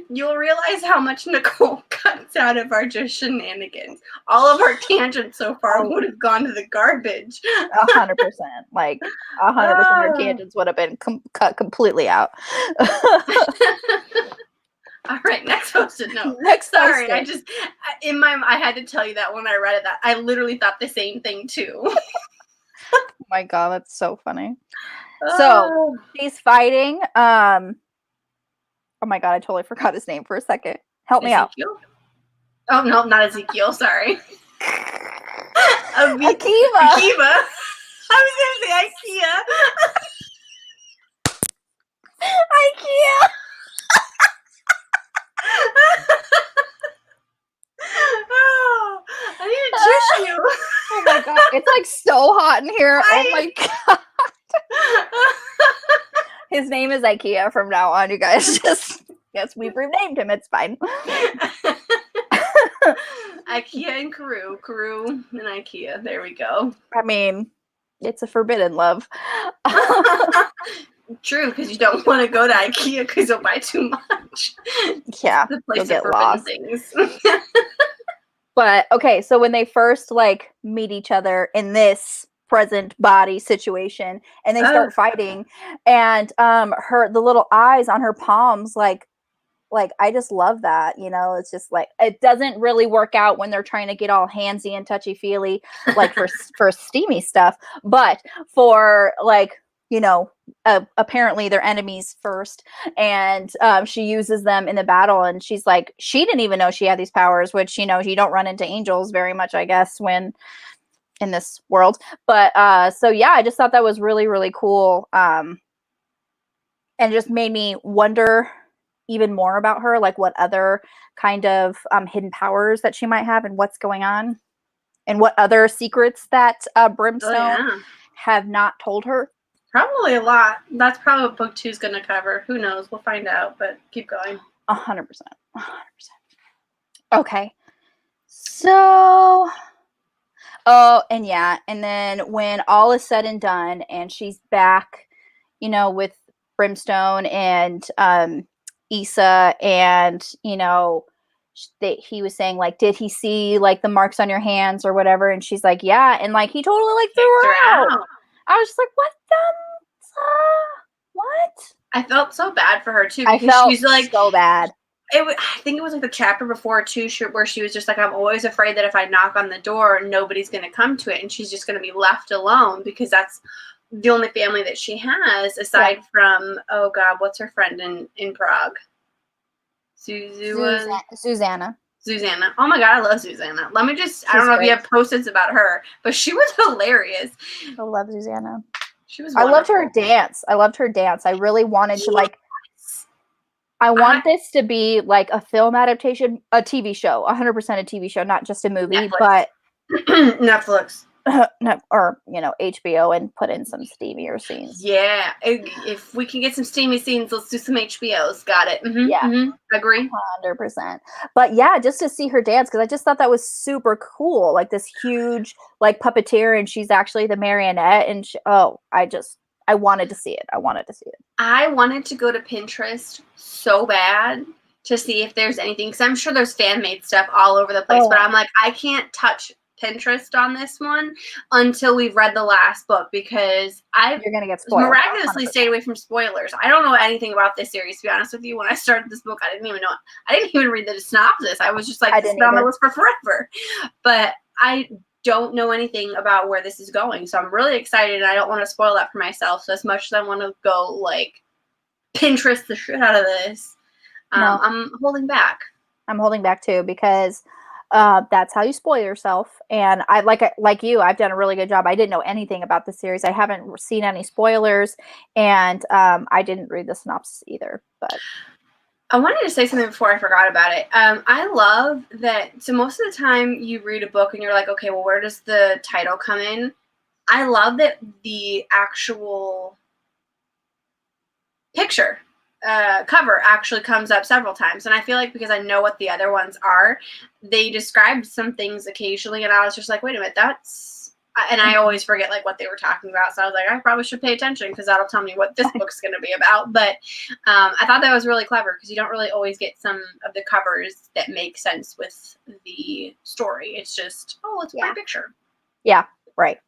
You'll realize how much Nicole cuts out of our just shenanigans. All of our tangents so far would have gone to the garbage. 100%. Like, 100% of our tangents would have been cut completely out. All right, next Post-it note. Sorry, Post-it. I had to tell you that when I read it, that I literally thought the same thing too. Oh my god, that's so funny. So she's fighting. Oh my god, I totally forgot his name for a second. Help me out. Oh no, not Ezekiel. Sorry. Akiva. I was gonna say IKEA. IKEA. Oh, I need a tissue. Oh my god, it's like so hot in here. Oh my god. His name is IKEA from now on, you guys. Yes, we've renamed him. It's fine. IKEA and Karoo and IKEA. There we go. I mean, it's a forbidden love. True, because you don't want to go to IKEA because you'll buy too much. Yeah, the place you'll get forbidden lost. Things. But okay, so when they first like meet each other in this present body situation, and they start fighting, and the little eyes on her palms, like I just love that, it's just like, it doesn't really work out when they're trying to get all handsy and touchy feely, like for steamy stuff, but for like, apparently they're enemies first, and she uses them in the battle, and she's like, she didn't even know she had these powers, which, you don't run into angels very much, I guess, when in this world. But so yeah, I just thought that was really, really cool, and it just made me wonder even more about her, like what other kind of hidden powers that she might have, and what's going on, and what other secrets that Brimstone have not told her. Probably a lot. That's probably what book 2 is going to cover. Who knows? We'll find out, but keep going. 100%. 100%. Okay. So, and yeah, and then when all is said and done, and she's back, with Brimstone and Issa, and he was saying, like, did he see like the marks on your hands or whatever, and she's like, yeah, and like he totally like threw her out. I was just like, what? I felt so bad for her too, because she's like so bad. I think it was like the chapter before too, where she was just like, I'm always afraid that if I knock on the door, nobody's going to come to it, and she's just going to be left alone, because that's the only family that she has aside from, oh God, what's her friend in Prague? Susanna. Oh my God, I love Susanna. I don't know if you have post-its about her, but she was hilarious. I love Susanna. She was wonderful. I loved her dance. I really wanted to I want this to be like a film adaptation, a TV show, 100% a TV show, not just a movie, Netflix. But Netflix. Or HBO, and put in some steamier scenes. Yeah, if we can get some steamy scenes, let's do some HBOs. Got it. Mm-hmm, yeah, agree. 100%. But yeah, just to see her dance, because I just thought that was super cool. Like this huge like puppeteer, and she's actually the marionette, and I wanted to see it. I wanted to go to Pinterest so bad to see if there's anything, because I'm sure there's fan-made stuff all over the place, but I'm like, I can't touch Pinterest on this one until we've read the last book, because you're gonna get spoiled. Miraculously 100%. Stayed away from spoilers. I don't know anything about this series, to be honest with you. When I started this book, I didn't even read the synopsis. I was just like, this is on my list for forever. But I don't know anything about where this is going, so I'm really excited, and I don't want to spoil that for myself. So as much as I want to go like Pinterest the shit out of this, I'm holding back. I'm holding back too, because that's how you spoil yourself. And I like you, I've done a really good job. I didn't know anything about the series. I haven't seen any spoilers, and I didn't read the synopsis either. But I wanted to say something before I forgot about it. I love that. So most of the time you read a book and you're like, okay, well, where does the title come in? I love that the actual picture cover actually comes up several times, and I feel like because I know what the other ones are, they described some things occasionally, and I was just like, wait a minute, and I always forget like what they were talking about, so I was like, I probably should pay attention, because that'll tell me what this book's going to be about. But I thought that was really clever, because you don't really always get some of the covers that make sense with the story. It's just, it's a pretty picture. Yeah, right.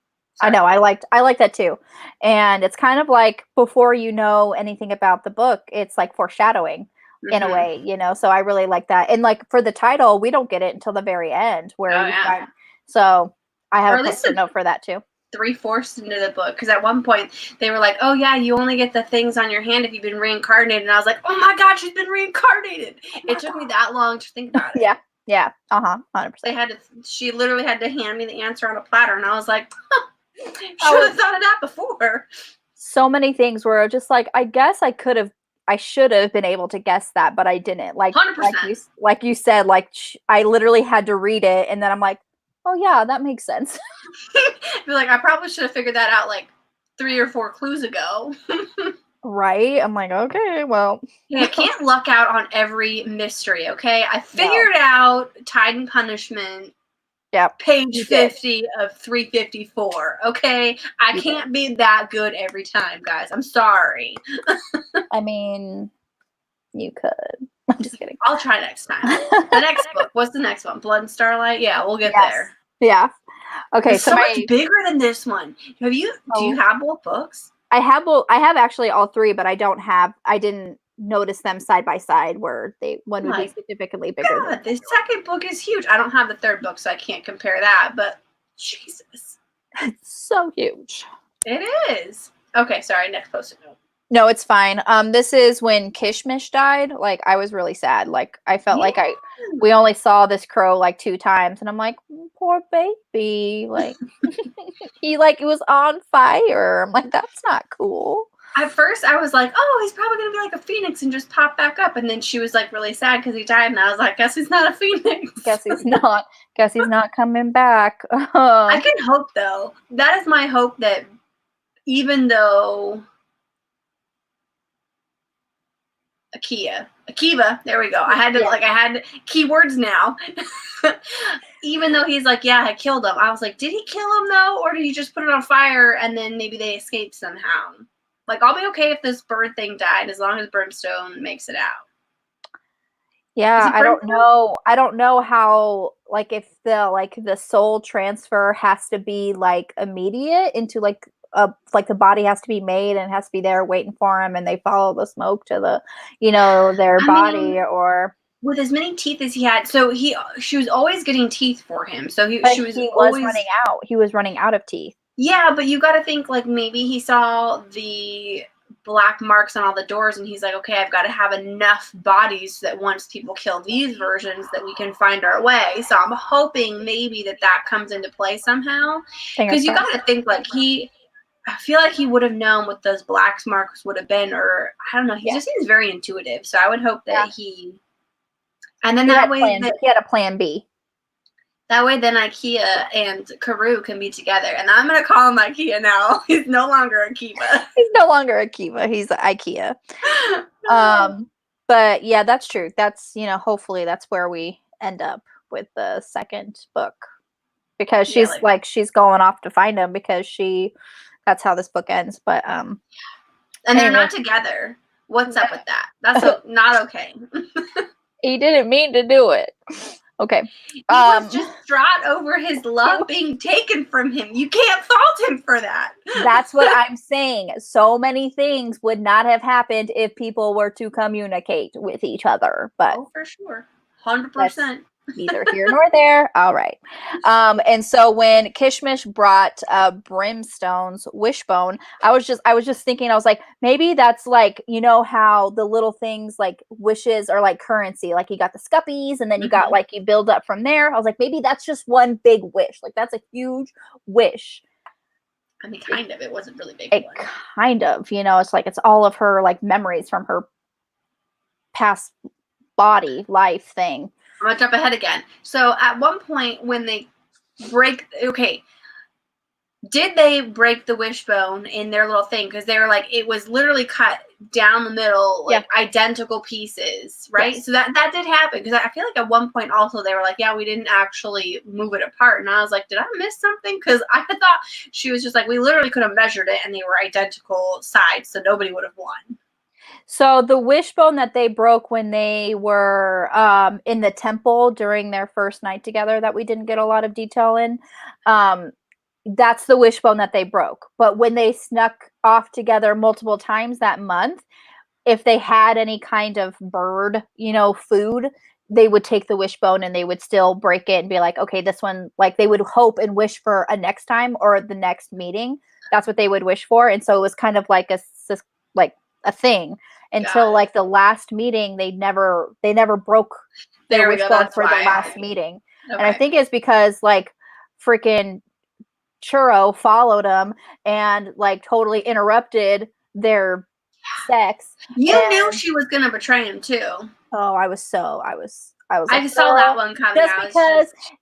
I know. I like that too. And it's kind of like, before you know anything about the book, it's like foreshadowing in a way, so I really like that. And like for the title, we don't get it until the very end, where so I have a post-it note for that too. 3/4 into the book, because at one point they were like, oh yeah, you only get the things on your hand if you've been reincarnated, and I was like, oh my God, she's been reincarnated. It took me that long to think about it. Yeah 100%. She literally had to hand me the answer on a platter, and I was like, should have thought of that before. So many things were just like, I guess I should have been able to guess that, but I didn't. Like 100%. Like you said, like I literally had to read it, and then I'm like, oh yeah, that makes sense. Be like, I probably should have figured that out like 3 or 4 clues ago. Right? I'm like, okay, well. I can't luck out on every mystery, okay? I figured out Tide and Punishment. Yep. Page 50 of 354, okay? I can't be that good every time, guys. I'm sorry. I mean, you could. I'm just kidding. I'll try next time. The next book. What's the next one? Blood and Starlight? Yeah, we'll get there. Yeah. Okay, it's so much bigger than this one. Do you have both books? I have actually all three, but I didn't notice them side by side where one would be significantly bigger. God, the second book is huge. I don't have the third book, so I can't compare that, but Jesus. It's so huge. It is. Okay, sorry, next post-it note. No, it's fine. This is when Kishmish died. Like, I was really sad. Like, I felt like we only saw this crow like 2 times, and I'm like, poor baby. Like, he was on fire. I'm like, that's not cool. At first, I was like, oh, he's probably gonna be like a phoenix and just pop back up. And then she was like really sad because he died, and I was like, guess he's not a phoenix. Guess he's not. Guess he's not coming back. I can hope though. That is my hope that even though. Akiva, there we go. I had keywords now. Even though he's like, yeah, I killed him. I was like, did he kill him though? Or did he just put it on fire and then maybe they escaped somehow? Like, I'll be okay if this bird thing died as long as Brimstone makes it out. Yeah, I don't know. I don't know how, like, if the soul transfer has to be like immediate into like the body has to be made and has to be there waiting for him, and they follow the smoke to the, their body, or with as many teeth as he had. So she was always getting teeth for him. So he was always running out. He was running out of teeth. Yeah, but you got to think like maybe he saw the black marks on all the doors and he's like, okay, I've got to have enough bodies so that once people kill these versions that we can find our way. So I'm hoping maybe that comes into play somehow, because you got to think like I feel like he would have known what those black marks would have been, or I don't know. He just seems very intuitive. So I would hope that he. And then he had a plan B. That way, then Ikea and Karoo can be together. And I'm going to call him Ikea now. He's no longer Akiva. He's no longer Akiva. He's Ikea. But yeah, that's true. That's, hopefully that's where we end up with the second book. Because she's going off to find him because that's how this book ends. But and they're not together. What's up with that? That's not okay. He didn't mean to do it. Okay. He was just distraught over his love being taken from him. You can't fault him for that. That's what I'm saying. So many things would not have happened if people were to communicate with each other. But for sure. 100%. Neither here nor there. All right. And so when Kishmish brought Brimstone's wishbone, I was just thinking, I was like, maybe that's like, how the little things like wishes are like currency. Like you got the scuppies and then you got like, you build up from there. I was like, maybe that's just one big wish. Like that's a huge wish. I mean, kind of. It wasn't really big. Kind of, it's like, it's all of her like memories from her past body life thing. I'm going to jump ahead again. So at one point when they did they break the wishbone in their little thing? Because they were like, it was literally cut down the middle, like identical pieces, right? Yes. So that did happen. Because I feel like at one point also they were like, yeah, we didn't actually move it apart. And I was like, did I miss something? Because I thought she was just like, we literally could have measured it and they were identical sides, so nobody would have won. So the wishbone that they broke when they were in the temple during their first night together that we didn't get a lot of detail in, that's the wishbone that they broke. But when they snuck off together multiple times that month, if they had any kind of bird, food, they would take the wishbone and they would still break it and be like, okay, this one, like they would hope and wish for a next time or the next meeting. That's what they would wish for. And so it was kind of like a thing. Until like the last meeting, they never broke their wishbone for the last meeting. Okay. And I think it's because like freaking Churro followed them and like totally interrupted their sex. You knew she was gonna betray him too. Oh, I I saw that one coming.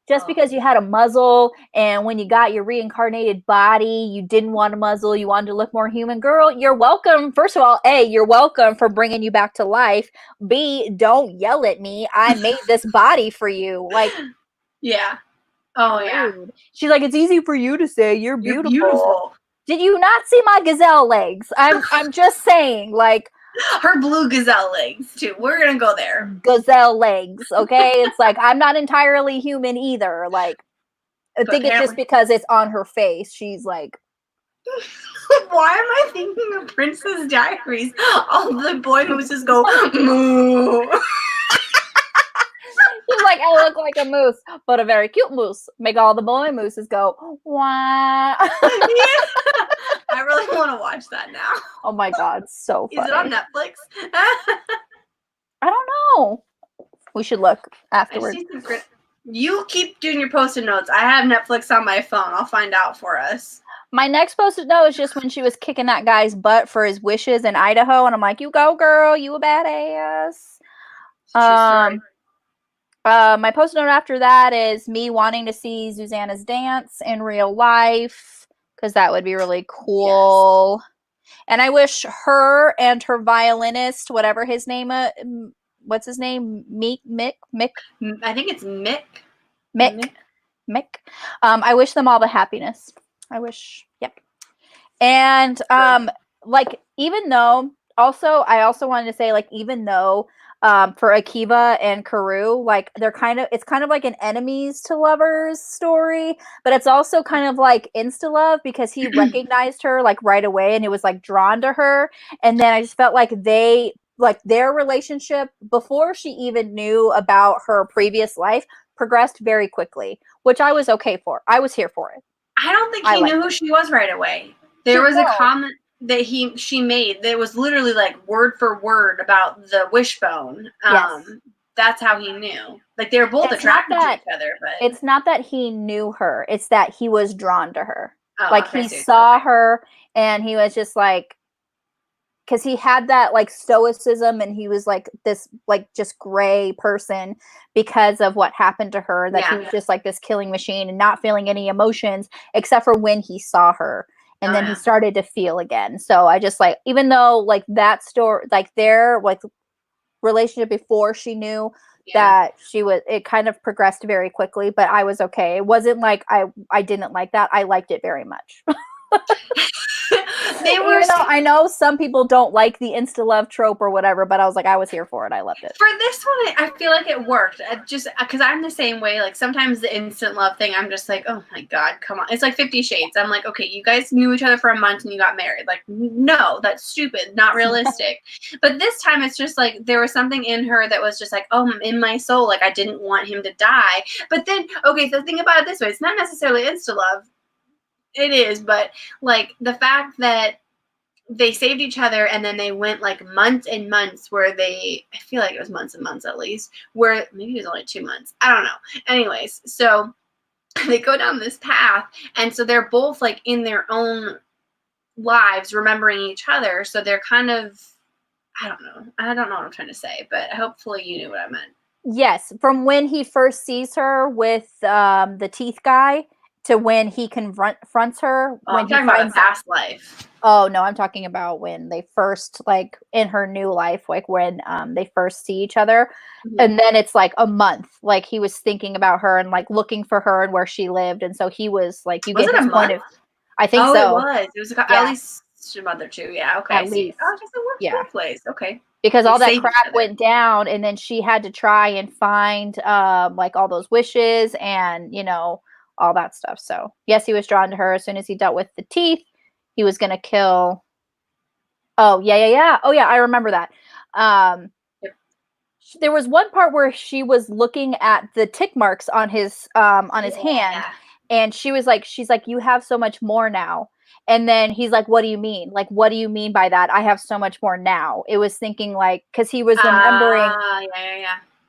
Just because you had a muzzle and when you got your reincarnated body, you didn't want a muzzle, you wanted to look more human. Girl, you're welcome. First of all, A, you're welcome for bringing you back to life. B, don't yell at me. I made this body for you. Like, yeah. Oh, yeah. She's like, it's easy for you to say you're beautiful. Did you not see my gazelle legs? I'm just saying, like, her blue gazelle legs too. We're gonna go there. Gazelle legs, okay? It's like I'm not entirely human either. Like, I think it's just because it's on her face. She's like, why am I thinking of Princess Diaries? All the boy mooses go moo. She's like, I look like a moose, but a very cute moose. Make all the boy mooses go wah. Yeah. I really want to watch that now. Oh my god, so funny. Is it on Netflix? I don't know. We should look afterwards. You keep doing your post-it notes. I have Netflix on my phone. I'll find out for us. My next post-it note is just when she was kicking that guy's butt for his wishes in Idaho, and I'm like, you go, girl. You a badass. My post-it note after that is me wanting to see Susanna's dance in real life, because that would be really cool. Yes. And I wish her and her violinist, whatever his name, what's his name? Mick? I think it's Mick. Mick. I wish them all the happiness. I wish, yep. And like, even though, I also wanted to say, like, even though for Akiva and Karu, like, it's kind of like an enemies to lovers story, but it's also kind of like insta love, because he recognized her like right away and he was like drawn to her. And then I just felt like their relationship, before she even knew about her previous life, progressed very quickly, which I was okay for. I was here for it. I don't think he knew who she was right away. There was a comment that she made that was literally like word for word about the wishbone. Yes. That's how he knew. Like, they were both attracted to each other, but it's not that he knew her, it's that he was drawn to her. He so saw her and he was just like, because he had that like stoicism and he was like this like just gray person because of what happened to her, that he was just like this killing machine and not feeling any emotions except for when he saw her. And then he started to feel again. So I just like, even though like that story, like their like relationship before she knew that she was, it kind of progressed very quickly, but I was okay. It wasn't like I didn't like that. I liked it very much. I know some people don't like the insta love trope or whatever, but I was like, I was here for it. I loved it. For this one, I feel like it worked. Just because I'm the same way. Like, sometimes the instant love thing, I'm just like, oh my god, come on. It's like 50 Shades. I'm like, okay, you guys knew each other for a month and you got married. Like, no, that's stupid, not realistic. But this time, it's just like there was something in her that was just like, oh, in my soul, like I didn't want him to die. But then, okay, so think about it this way: it's not necessarily insta love. It is, but like the fact that they saved each other and then they went like months and months where I feel like it was months and months at least, where maybe it was only 2 months. I don't know. Anyways, so they go down this path, and so they're both like in their own lives remembering each other. So they're kind of, I don't know what I'm trying to say, but hopefully you knew what I meant. Yes, from when he first sees her with the teeth guy to when he confronts her. When he finds past life. Oh no, I'm talking about when they first, like in her new life, like when they first see each other. Mm-hmm. And then it's like a month, like he was thinking about her and like looking for her and where she lived, and so he was like, you get his point of, I think so. It was at least a month or two. Yeah, okay. At least. Oh, just a workplace. Okay. Because all that crap went down, and then she had to try and find like all those wishes and all that stuff. So yes, he was drawn to her. As soon as he dealt with the teeth, he was gonna kill. Oh yeah. Oh yeah, I remember that. There was one part where she was looking at the tick marks on his hand, and she's like, you have so much more now. And then he's like, what do you mean? Like, what do you mean by that? I have so much more now. It was thinking like, because he was remembering.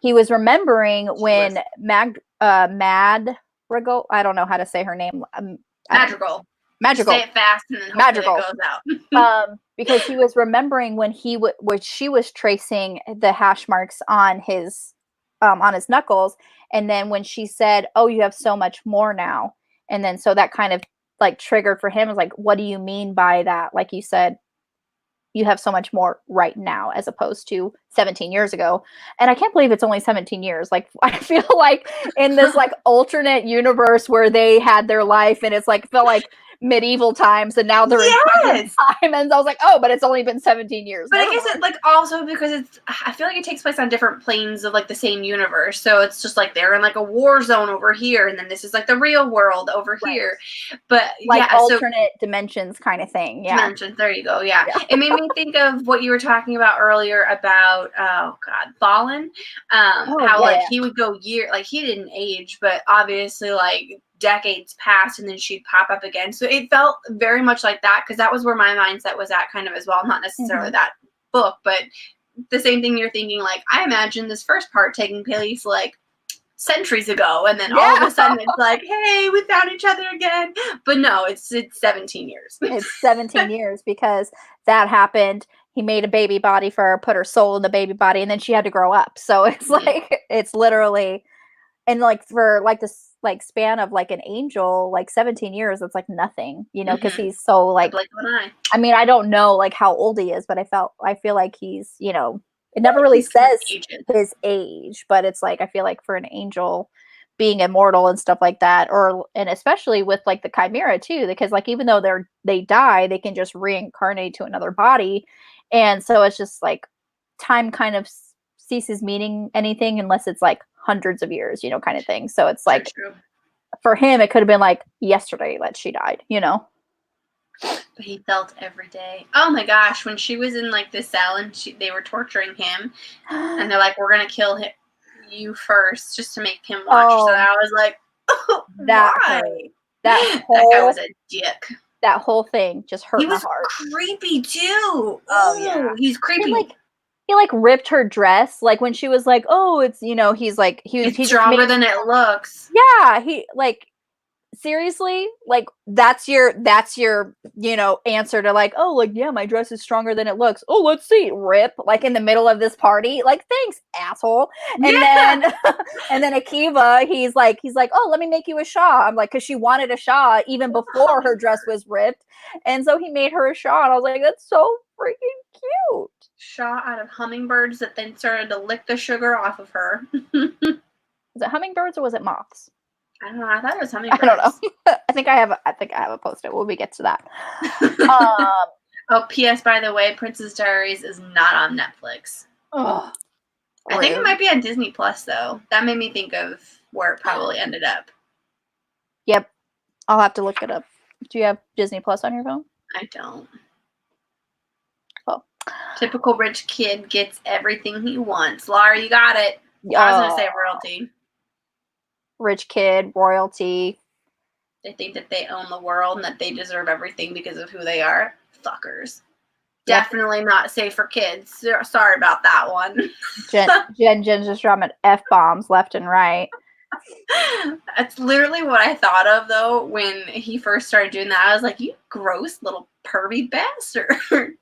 He was remembering when Madrigal, I don't know how to say her name. Madrigal. Say it fast and then Madrigal. It goes out. Because he was remembering when she was tracing the hash marks on his knuckles, and then when she said, "Oh, you have so much more now," and then so that kind of like triggered for him. It was like, what do you mean by that? Like you said, you have so much more right now as opposed to 17 years ago. And I can't believe it's only 17 years. Like, I feel like in this like alternate universe where they had their life, and it's like, felt like medieval times, and now they're in present time. And I was like, oh, but it's only been 17 years. But I guess it, like, also because I feel like it takes place on different planes of, like, the same universe. So it's just like they're in, like, a war zone over here, and then this is, like, the real world over here. But like alternate dimensions kind of thing. Yeah. Dimensions. There you go. Yeah. It made me think of what you were talking about earlier about Fallen. Like he would go like he didn't age, but obviously like decades passed and then she'd pop up again. So it felt very much like that, because that was where my mindset was at kind of as well. Not necessarily that book, but the same thing you're thinking. Like, I imagine this first part taking place like centuries ago, and then all of a sudden it's like, hey, we found each other again. But no, it's 17 years. It's 17 years, because that happened. He made a baby body for her, put her soul in the baby body, and then she had to grow up. So it's like, it's literally, and like for like this like span of like an angel, like 17 years, it's like nothing, you know, because he's so like, I mean, I don't know like how old he is, but I feel like he's, you know, it never really says his age, but it's like, I feel like for an angel being immortal and stuff like that, and especially with like the chimera too, because like, even though they die, they can just reincarnate to another body. And so it's just like time kind of ceases meaning anything unless it's like hundreds of years, you know, kind of thing. So it's like, for him, it could have been like yesterday that she died, you know? But he felt every day. Oh my gosh, when she was in like the cell and they were torturing him, and they're like, we're gonna kill you first just to make him watch. So I was like, oh, why? That guy was a dick. That whole thing just hurt my heart. He was creepy too. Oh yeah, he's creepy. He like ripped her dress, like when she was like, oh, it's, you know, he's like, he's stronger than it looks. Yeah, he like, seriously, like that's your you know, answer to like, oh, like, yeah, my dress is stronger than it looks. Oh, let's see, rip, like in the middle of this party, like, thanks, asshole. And then Akiva, he's like, oh, let me make you a Shaw. I'm like, because she wanted a Shaw even before her dress was ripped, and so he made her a Shaw, and I was like, that's so freaking cute. Shaw out of hummingbirds that then started to lick the sugar off of her. Was it hummingbirds or was it moths? I don't know. I thought it was hummingbirds. I don't know. I think I have a post-it when we get to that. Oh, P.S. by the way, Princess Diaries is not on Netflix. Oh, I think it might be on Disney Plus though. That made me think of where it probably ended up. Yep, I'll have to look it up. Do you have Disney Plus on your phone? I don't. Oh, typical rich kid gets everything he wants. Laura, you got it. I was gonna say royalty. Rich kid, royalty. They think that they own the world and that they deserve everything because of who they are. Fuckers. Yep. Definitely not safe for kids. Sorry about that one. Jen's just dropping F-bombs left and right. That's literally what I thought of though when he first started doing that. I was like, you gross little pervy bastard.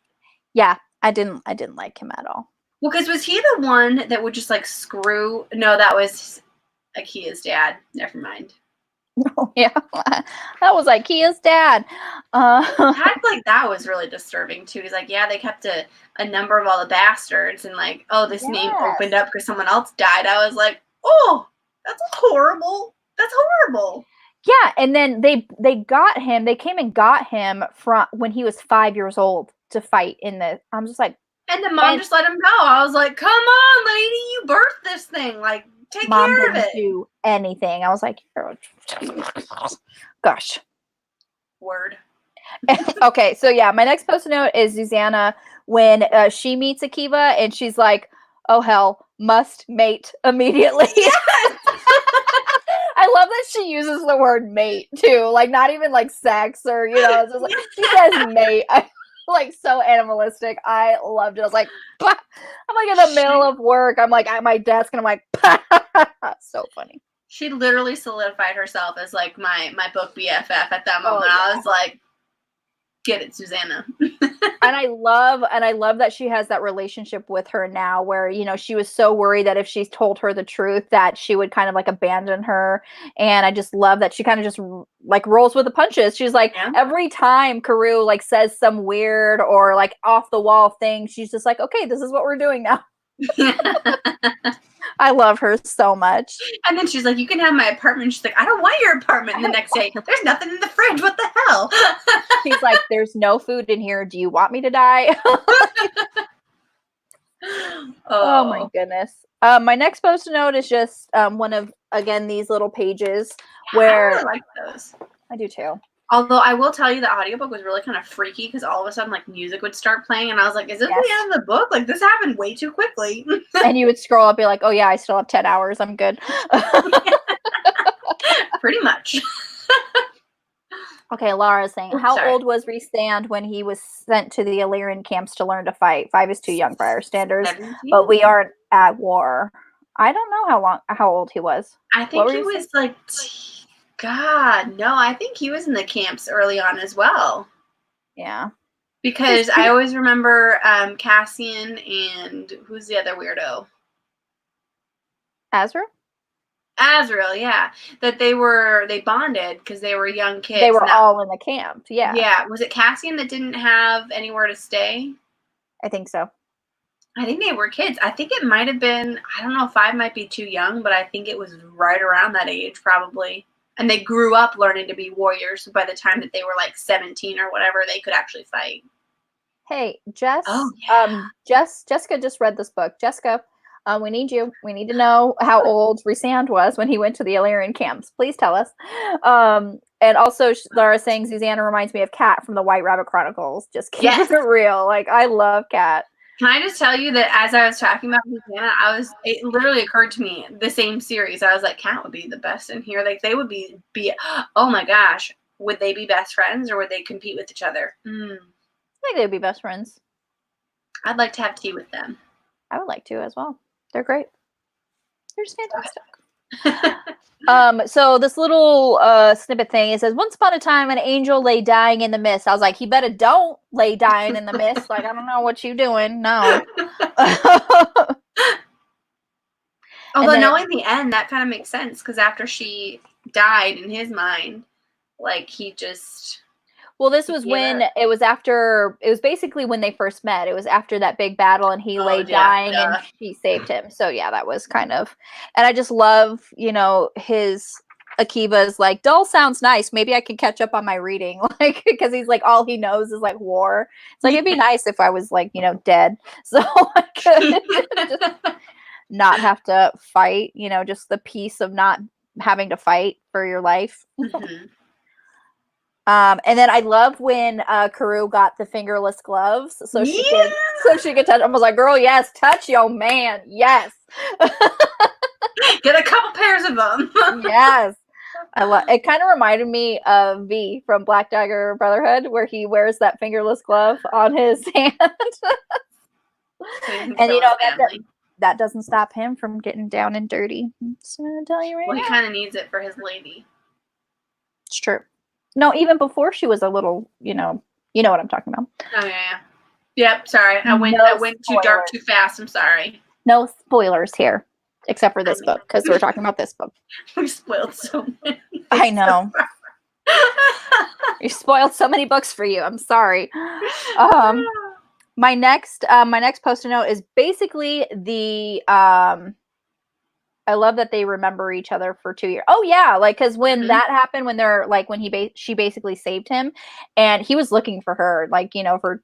Yeah, I didn't like him at all. Well, because was he the one that would just like screw? No, that was Akia's dad. Never mind. Oh, yeah, that was Akia's dad. Like that was really disturbing too. He's like, yeah, they kept a number of all the bastards, and like, oh, this name opened up because someone else died. I was like, oh, that's horrible. That's horrible. Yeah, and then they got him. They came and got him from when he was 5 years old to fight in the. I'm just like, and the mom just let him go. I was like, come on, lady, you birthed this thing. Like, take care of it. Do anything. I was like, gosh. Word. Okay, so yeah, my next post note is Susanna when she meets Akiva and she's like, oh hell, must mate immediately. Yes! I love that she uses the word mate too, like not even like sex or, you know, it's just like, she says mate. Like so animalistic. I loved it. I was like, bah! I'm like in the middle of work. I'm like at my desk and I'm like, so funny. She literally solidified herself as like my book BFF at that moment. Oh, yeah. I was like, get it, Susanna. And I love that she has that relationship with her now where, you know, she was so worried that if she told her the truth that she would kind of like abandon her. And I just love that she kind of just like rolls with the punches. She's like, every time Karoo like says some weird or like off the wall thing, she's just like, okay, this is what we're doing now. I love her so much. And then she's like, you can have my apartment. She's like, I don't want your apartment. And the next day, there's nothing in the fridge. What the hell? She's like, there's no food in here. Do you want me to die? Oh my goodness. My next post-it note is just one of, again, these little pages where I really like those. I do too. Although I will tell you the audiobook was really kind of freaky because all of a sudden like music would start playing and I was like, is this the end of the book? Like this happened way too quickly. And you would scroll up, be like, oh yeah, I still have 10 hours. I'm good. Pretty much. Okay, Laura's saying, how old was Rhysand when he was sent to the Illyrian camps to learn to fight? 5 is too young for our standards, 17? But we aren't at war. I don't know how old he was. I think he was like, God, no, I think he was in the camps early on as well. Yeah. Because I always remember Cassian and who's the other weirdo? Azrael, yeah. That they bonded because they were young kids. They were all in the camp, yeah. Yeah. Was it Cassian that didn't have anywhere to stay? I think so. I think they were kids. I think it might have been, I don't know, 5 might be too young, but I think it was right around that age probably. And they grew up learning to be warriors. So by the time that they were like 17 or whatever, they could actually fight. Hey, Jess. Oh, yeah. Jessica just read this book. Jessica, we need you. We need to know how old Rhysand was when he went to the Illyrian camps. Please tell us. And also, Laura saying Susanna reminds me of Kat from the White Rabbit Chronicles. Just keep it real. Like, I love Kat. Can I just tell you that as I was talking about Susanna, it literally occurred to me the same series. I was like, Kat would be the best in here. Like, they would be oh my gosh, would they be best friends or would they compete with each other? I think they'd be best friends. I'd like to have tea with them. I would like to as well. They're great. They're just fantastic. So this little snippet thing, it says, once upon a time an angel lay dying in the mist. I was like, he better don't lay dying in the mist. Like, I don't know what you doing. No. Although knowing the end, that kind of makes sense because after she died in his mind, like he just... Well, this was when it was basically when they first met. It was after that big battle and he lay dying and she saved him. So yeah, that was kind of, and I just love, his Akiva's like, dull sounds nice. Maybe I can catch up on my reading. Like, because he's like, all he knows is like war. It's like, it'd be nice if I was like, dead. So I could just not have to fight, just the peace of not having to fight for your life. Mm-hmm. And then I love when Karou got the fingerless gloves, so she could touch. I was like, "Girl, yes, touch your man, yes." Get a couple pairs of them. Yes, I love. It kind of reminded me of V from Black Dagger Brotherhood, where he wears that fingerless glove on his hand, and that doesn't stop him from getting down and dirty. I'm just gonna tell you right now. Well, he kind of needs it for his lady. It's true. No, even before she was a little, you know what I'm talking about. Oh yeah. Yep. Sorry, I went too dark too fast. I'm sorry. No spoilers here, except for this book because we're talking about this book. We spoiled so many. I know. You spoiled so many books for you. I'm sorry. My next post-it note is basically the I love that they remember each other for 2 years. Oh yeah, like because when that happened, when they're like when she basically saved him, and he was looking for her, like for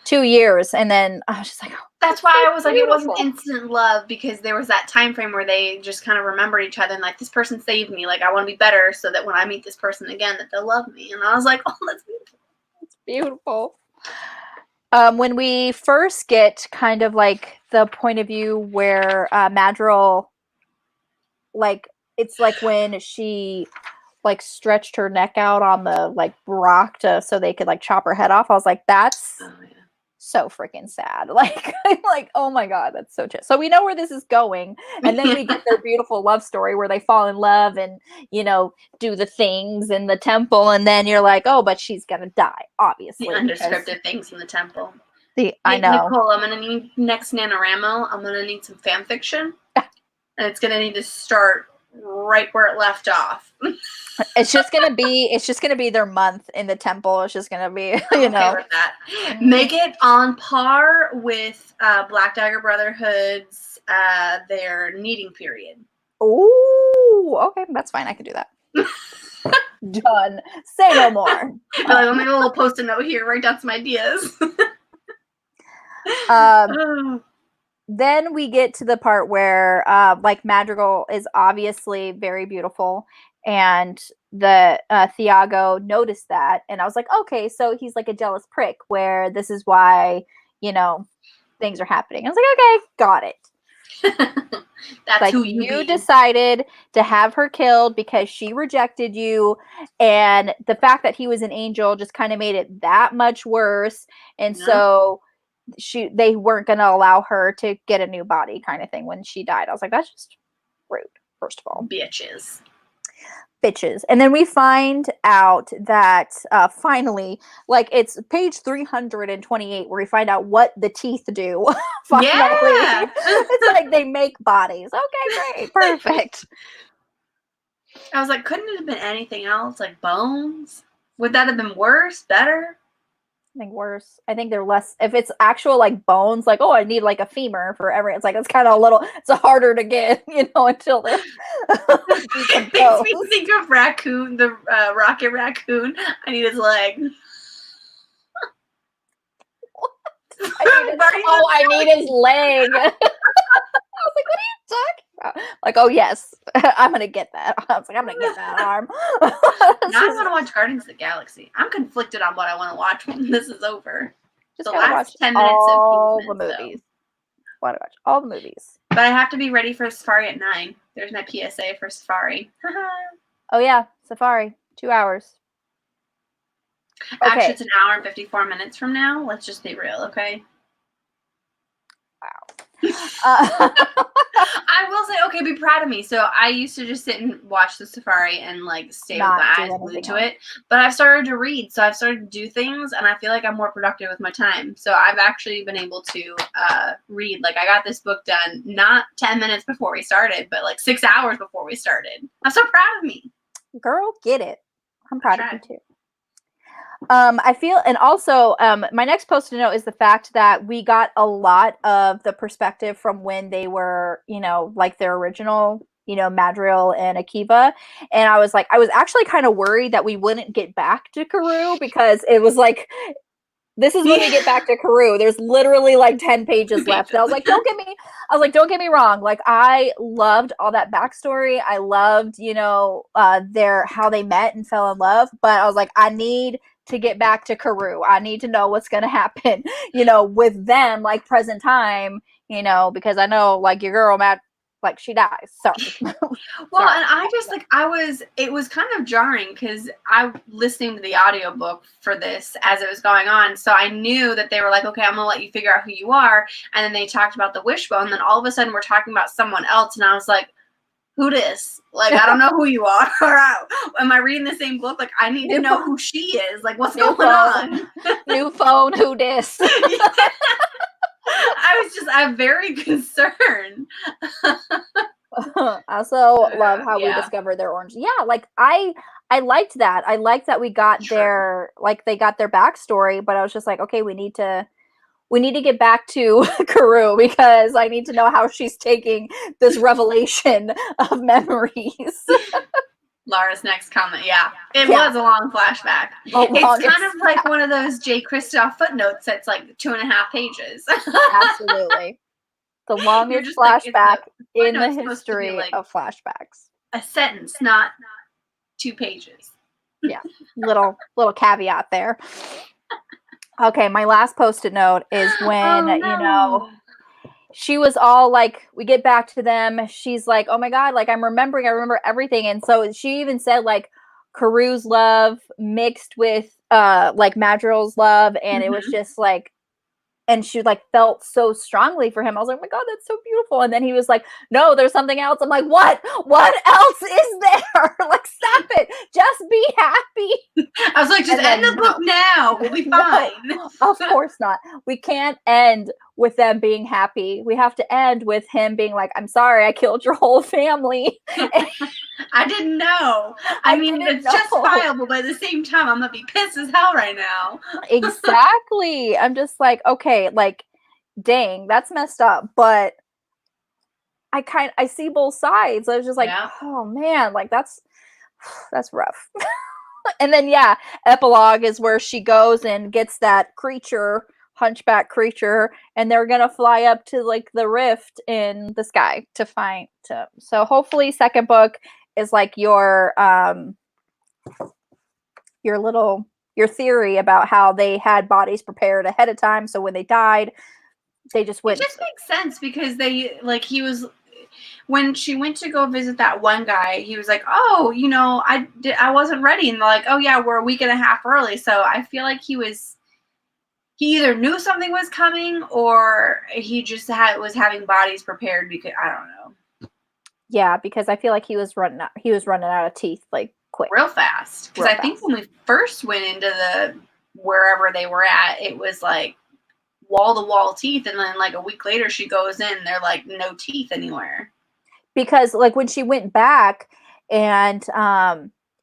2 years, and then I was just like, oh, that's why I was like, it wasn't instant love because there was that time frame where they just kind of remembered each other and like this person saved me, like I want to be better so that when I meet this person again, that they'll love me, and I was like, oh, that's beautiful. It's beautiful. When we first get kind of like the point of view where Madrigal. Like it's like when she like stretched her neck out on the like rock so they could like chop her head off. I was like, that's so freaking sad. Like I'm like, oh my god, that's so so we know where this is going, and then we get their beautiful love story where they fall in love and do the things in the temple, and then you're like, oh, but she's gonna die, obviously. The undescripted things in the temple. I know. Nicole, I'm gonna need next NaNoWriMo. I'm gonna need some fan fiction. And it's gonna need to start right where it left off. It's just gonna be their month in the temple. It's just gonna be, Okay with that. Make it on par with Black Dagger Brotherhood's their kneading period. Oh, okay, that's fine. I can do that. Done. Say no more. Let me a little post-it note here. Write down some ideas. Then we get to the part where, like, Madrigal is obviously very beautiful, and the Thiago noticed that, and I was like, okay, so he's like a jealous prick, where this is why, you know, things are happening. I was like, okay, got it. That's like, who you decided to have her killed because she rejected you, and the fact that he was an angel just kind of made it that much worse, and so they weren't going to allow her to get a new body, kind of thing, when she died. I was like, that's just rude, first of all. Bitches. And then we find out that finally, like, it's page 328 where we find out what the teeth do. Finally. Yeah. It's like they make bodies. Okay, great. Perfect. I was like, couldn't it have been anything else? Like bones? Would that have been worse? Better? I think worse. I think they're less, if it's actual like bones, like, oh, I need like a femur for every, it's like, it's kind of it's harder to get, until they're It makes me think of Raccoon, the Rocket Raccoon. I need his leg. I need his leg. I was like, what are you talking about? Like, oh yes, I'm gonna get that. I was like, I'm gonna get that arm. Now I want to watch Guardians of the Galaxy. I'm conflicted on what I want to watch when this is over. Just the last 10 minutes all of the movies. Want to watch all the movies. But I have to be ready for Safari at 9. There's my PSA for Safari. Oh yeah, Safari. 2 hours. Actually, it's an hour and 54 minutes from now. Let's just be real, okay? Wow. I will say, okay, be proud of me. So I used to just sit and watch the Safari and like stay with my eyes glued to it. But I've started to read, so I've started to do things, and I feel like I'm more productive with my time. So I've actually been able to read. Like, I got this book done not 10 minutes before we started, but like 6 hours before we started. I'm so proud of me. Girl, get it. I'm proud of you too. I feel, and also, my next post-it note is the fact that we got a lot of the perspective from when they were, like their original, Madriel and Akiva. And I was actually kind of worried that we wouldn't get back to Karoo, because it was like, this is when we get back to Karoo. There's literally like 10 pages left. And I was like, don't get me wrong. Like, I loved all that backstory. I loved, how they met and fell in love. But I was like, I need to get back to Karoo. I need to know what's going to happen, with them, like present time, because I know, like, your girl, Matt, like, she dies. So, well, and I just it was kind of jarring because I listening to the audiobook for this as it was going on. So I knew that they were like, okay, I'm going to let you figure out who you are. And then they talked about the wishbone. And then all of a sudden we're talking about someone else. And I was like, who dis? Like, I don't know who you are. Am I reading the same book? Like, I need to know who she is. Like, what's going on? New phone, who dis? I'm very concerned. I also love how we discovered their orange. Yeah, like I liked that. I liked that we got they got their backstory, but I was just like, okay, we need to get back to Karoo, because I need to know how she's taking this revelation of memories. Laura's next comment. Yeah, it was a long flashback. It's kind of like one of those J. Kristoff footnotes that's like 2.5 pages. Absolutely. The longest flashback in the history of flashbacks. A sentence, not 2 pages. Yeah, little caveat there. Okay, my last post-it note is when, she was all like, we get back to them. She's like, oh my God, like, I remember everything. And so she even said, like, Karoo's love mixed with, like, Madriel's love. And it was just like, and she like felt so strongly for him. I was like, oh my God, that's so beautiful. And then he was like, no, there's something else. I'm like, what else is there? Like, stop it. Just be happy. I was like, just end the book now. We'll be fine. No, of course not. We can't end with them being happy. We have to end with him being like, I'm sorry, I killed your whole family. I didn't know. I mean, it's justifiable, but at the same time, I'm gonna be pissed as hell right now. Exactly. I'm just like, okay, like, dang, that's messed up. But I see both sides. I was just like, Yeah. oh man, like that's rough. And then yeah, epilogue is where she goes and gets that creature, hunchback creature, and they're gonna fly up to like the rift in the sky to find to. So hopefully, second book is like your theory about how they had bodies prepared ahead of time, so when they died, they just went. It just makes sense because they like he was when she went to go visit that one guy, he was like, "Oh, you know, I wasn't ready," and they're like, "Oh yeah, we're a week and a half early." So I feel like he either knew something was coming or he just was having bodies prepared because I don't know. Yeah, because I feel like he was running out of teeth like quick, real fast. Because I think when we first went into the wherever they were at, it was like wall to wall teeth, and then like a week later she goes in, they're like no teeth anywhere. Because like when she went back and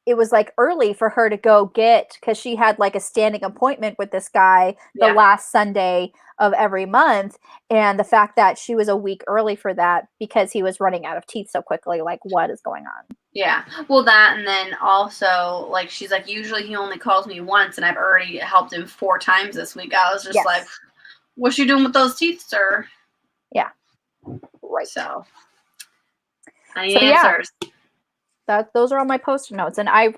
it was like early for her to go get, because she had like a standing appointment with this guy the last Sunday of every month, and the fact that she was a week early for that because he was running out of teeth so quickly, like what is going on? Yeah, well that, and then also like she's like, usually he only calls me once and I've already helped him 4 times this week. I was just like, what's she doing with those teeth, sir? Yeah, right. So I need answers. Those are on my post-it notes, and I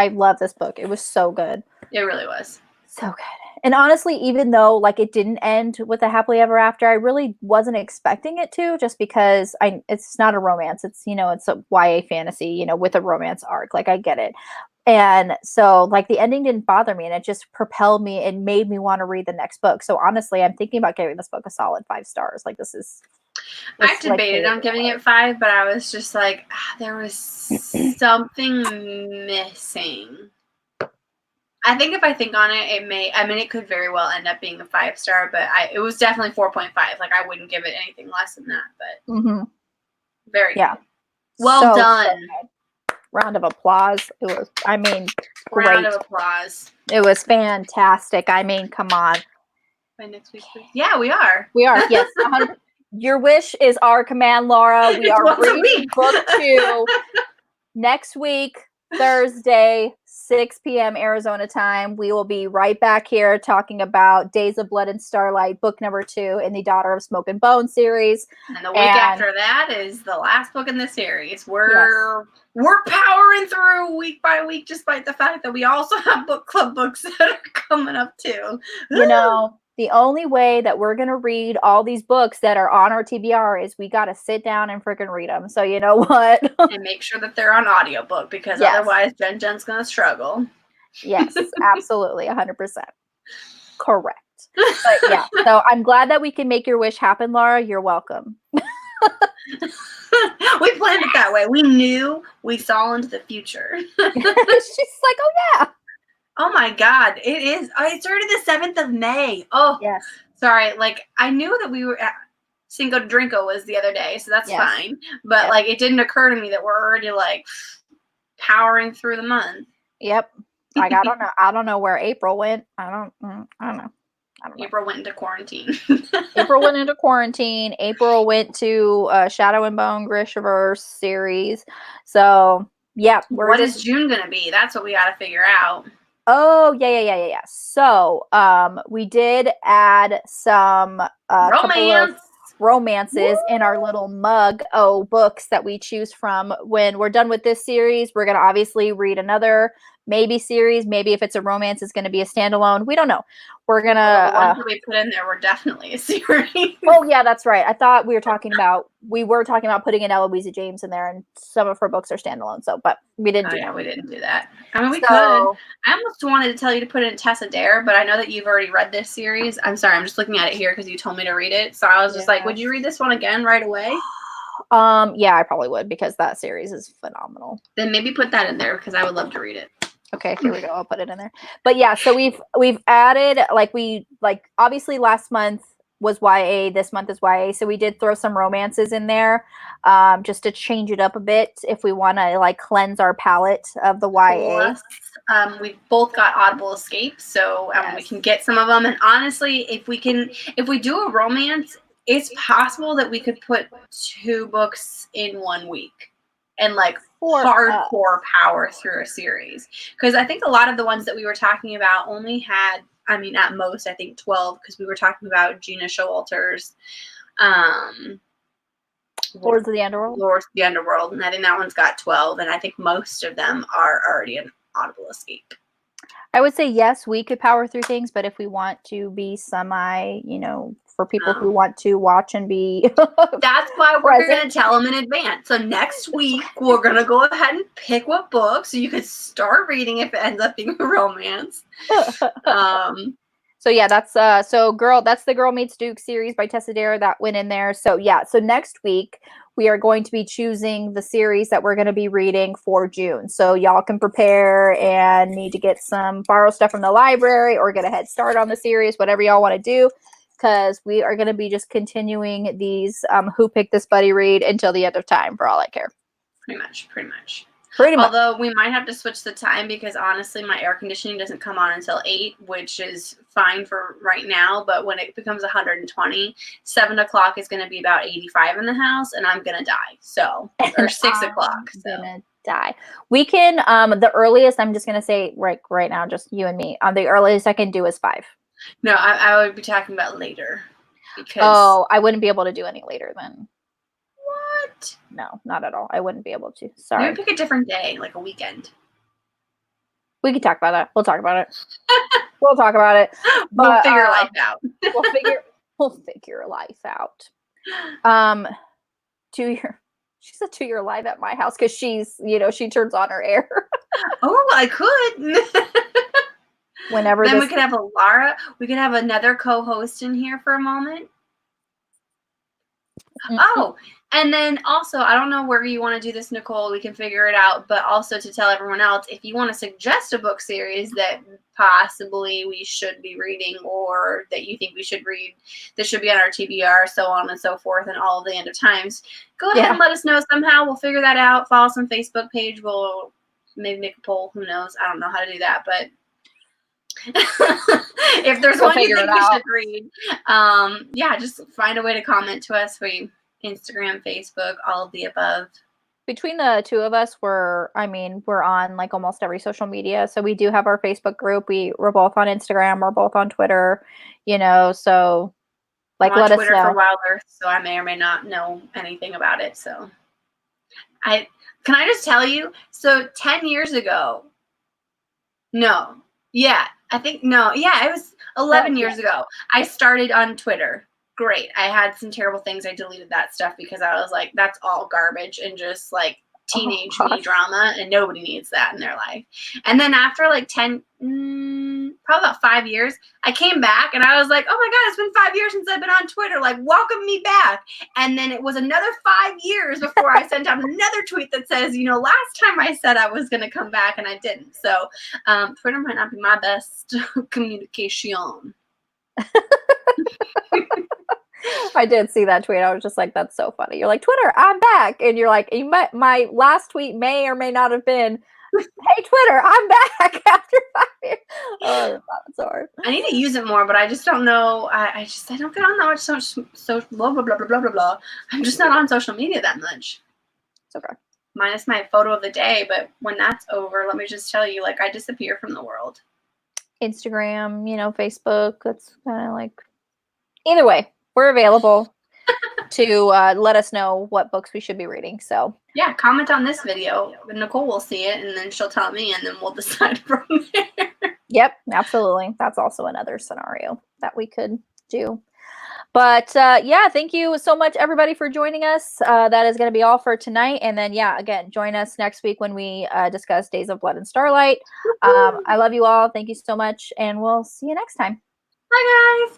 love this book. It was so good. It really was so good. And honestly, even though like it didn't end with a happily ever after, I really wasn't expecting it to, just because it's not a romance. It's, it's a YA fantasy, with a romance arc. Like I get it. And so like the ending didn't bother me, and it just propelled me and made me want to read the next book. So honestly, I'm thinking about giving this book a solid 5 stars. Like this is I debated on giving it 5, but I was just like, there was something missing. I think if I think on it, it could very well end up being a 5-star, but it was definitely 4.5. Like I wouldn't give it anything less than that, but very good. Well done. So round of applause. It was, great. Round of applause. It was fantastic. Come on. By next week, please. Yeah, we are. We are, yes. Your wish is our command, Laura. We are reading book 2 next week, Thursday, 6 p.m. Arizona time. We will be right back here talking about Days of Blood and Starlight, book number 2 in the Daughter of Smoke and Bone series. And the week after that is the last book in the series. We're powering through week by week, despite the fact that we also have book club books that are coming up too. The only way that we're going to read all these books that are on our TBR is we got to sit down and freaking read them. So you know what? And make sure that they're on audiobook, because otherwise Jen's going to struggle. Yes, absolutely. 100%. Correct. But yeah, so I'm glad that we can make your wish happen, Laura. You're welcome. We planned it that way. We knew, we saw into the future. She's like, oh yeah. Oh my God, it is. It's already the 7th of May. Oh, yes. Sorry. Like I knew that we were at Cinco de Drinko was the other day, so that's fine. But like, it didn't occur to me that we're already like powering through the month. Yep. Like I don't know where April went. I don't know. April went into quarantine. April went into quarantine. April went to Shadow and Bone Grishaverse series. So yeah. What is June gonna be? That's what we got to figure out. Oh, yeah. So, we did add some couple of romances in our little mug books that we choose from. When we're done with this series, we're going to obviously read another maybe series. Maybe if it's a romance, it's going to be a standalone. We don't know. We're going to... the ones that we put in there were definitely a series. Oh, yeah, that's right. I thought we were talking about putting in Eloisa James in there, and some of her books are standalone. So, but we didn't do that. We didn't do that. I mean, we could. I almost wanted to tell you to put in Tessa Dare, but I know that you've already read this series. I'm sorry, I'm just looking at it here because you told me to read it. So I was just like, would you read this one again right away? Yeah, I probably would, because that series is phenomenal. Then maybe put that in there, because I would love to read it. Okay, here we go. I'll put it in there. But yeah, so we've added, obviously last month was YA, this month is YA, so we did throw some romances in there, just to change it up a bit if we want to cleanse our palette of the YA. Plus, we've both got Audible Escape, so we can get some of them. And honestly, if we do a romance, it's possible that we could put 2 books in 1 week and like hardcore power through a series. Because I think a lot of the ones that we were talking about only had, I mean, at most, I think 12, because we were talking about Gina Showalter's Lords of the Underworld. Lords of the Underworld, and I think that one's got 12, and I think most of them are already an Audible escape. I would say yes, we could power through things, but if we want to be semi, for people who want to watch and be that's why we're going to tell them in advance. So next week we're going to go ahead and pick what book so you could start reading if it ends up being a romance. So yeah, that's that's the Girl Meets Duke series by Tessa Dare that went in there. So yeah, so next week we are going to be choosing the series that we're going to be reading for June. So y'all can prepare and need to borrow stuff from the library or get a head start on the series, whatever y'all want to do, because we are going to be just continuing these Who Picked This Buddy read until the end of time, for all I care. Pretty much. Pretty much. Although we might have to switch the time because honestly my air conditioning doesn't come on until 8, which is fine for right now. But when it becomes 120, 7 o'clock is going to be about 85 in the house and I'm going to die. So, or 6 o'clock. So. Gonna die. We can, the earliest, I'm just going to say right now, just you and me, the earliest I can do is 5. No, I would be talking about later. Because I wouldn't be able to do any later then. What? No, not at all. I wouldn't be able to. Sorry. Maybe pick a different day, like a weekend. We can talk about that. We'll talk about it. We'll talk about it. But, we'll figure life out. We'll figure life out. 2 year. She's a 2-year live at my house because she's, she turns on her air. Oh, I could. Whenever then we could have a Lara. We could have another co-host in here for a moment. Mm-hmm. Oh, and then also, I don't know where you want to do this, Nicole. We can figure it out. But also to tell everyone else, if you want to suggest a book series that possibly we should be reading or that you think we should read, that should be on our TBR, so on and so forth, and all of the end of times, go ahead and let us know somehow. We'll figure that out. Follow us on Facebook page. We'll maybe make a poll. Who knows? I don't know how to do that, but if there's one you think we should read, just find a way to comment to us. Instagram, Facebook, all of the above. Between the two of us, we're on like almost every social media. So we do have our Facebook group. We're both on Instagram. We're both on Twitter. So like let Twitter us know. For Wild Earth, so I may or may not know anything about it. So can I just tell you? So 10 years ago, it was 11 years ago. I started on Twitter. Great. I had some terrible things. I deleted that stuff because I was like, that's all garbage and just like teenage me drama, and nobody needs that in their life. And then after like probably about 5 years, I came back and I was like, oh my God, it's been 5 years since I've been on Twitter. Like, welcome me back. And then it was another 5 years before I sent out another tweet that says, last time I said I was going to come back and I didn't. So Twitter might not be my best communication. I did see that tweet. I was just like, that's so funny. You're like, Twitter, I'm back. And you're like, my last tweet may or may not have been, hey, Twitter, I'm back after 5 years. Oh, that's so hard. I need to use it more, but I just don't know. I don't get on that much so blah, blah, blah, blah, blah, blah, blah. I'm just not on social media that much. It's okay. Minus my photo of the day. But when that's over, let me just tell you, like, I disappear from the world. Instagram, Facebook. That's kind of like, either way. We're available to let us know what books we should be reading. So yeah, comment on this video. Nicole will see it, and then she'll tell me, and then we'll decide from there. Yep, absolutely. That's also another scenario that we could do. But thank you so much, everybody, for joining us. That is going to be all for tonight. And then, again, join us next week when we discuss Days of Blood and Starlight. I love you all. Thank you so much, and we'll see you next time. Bye, guys.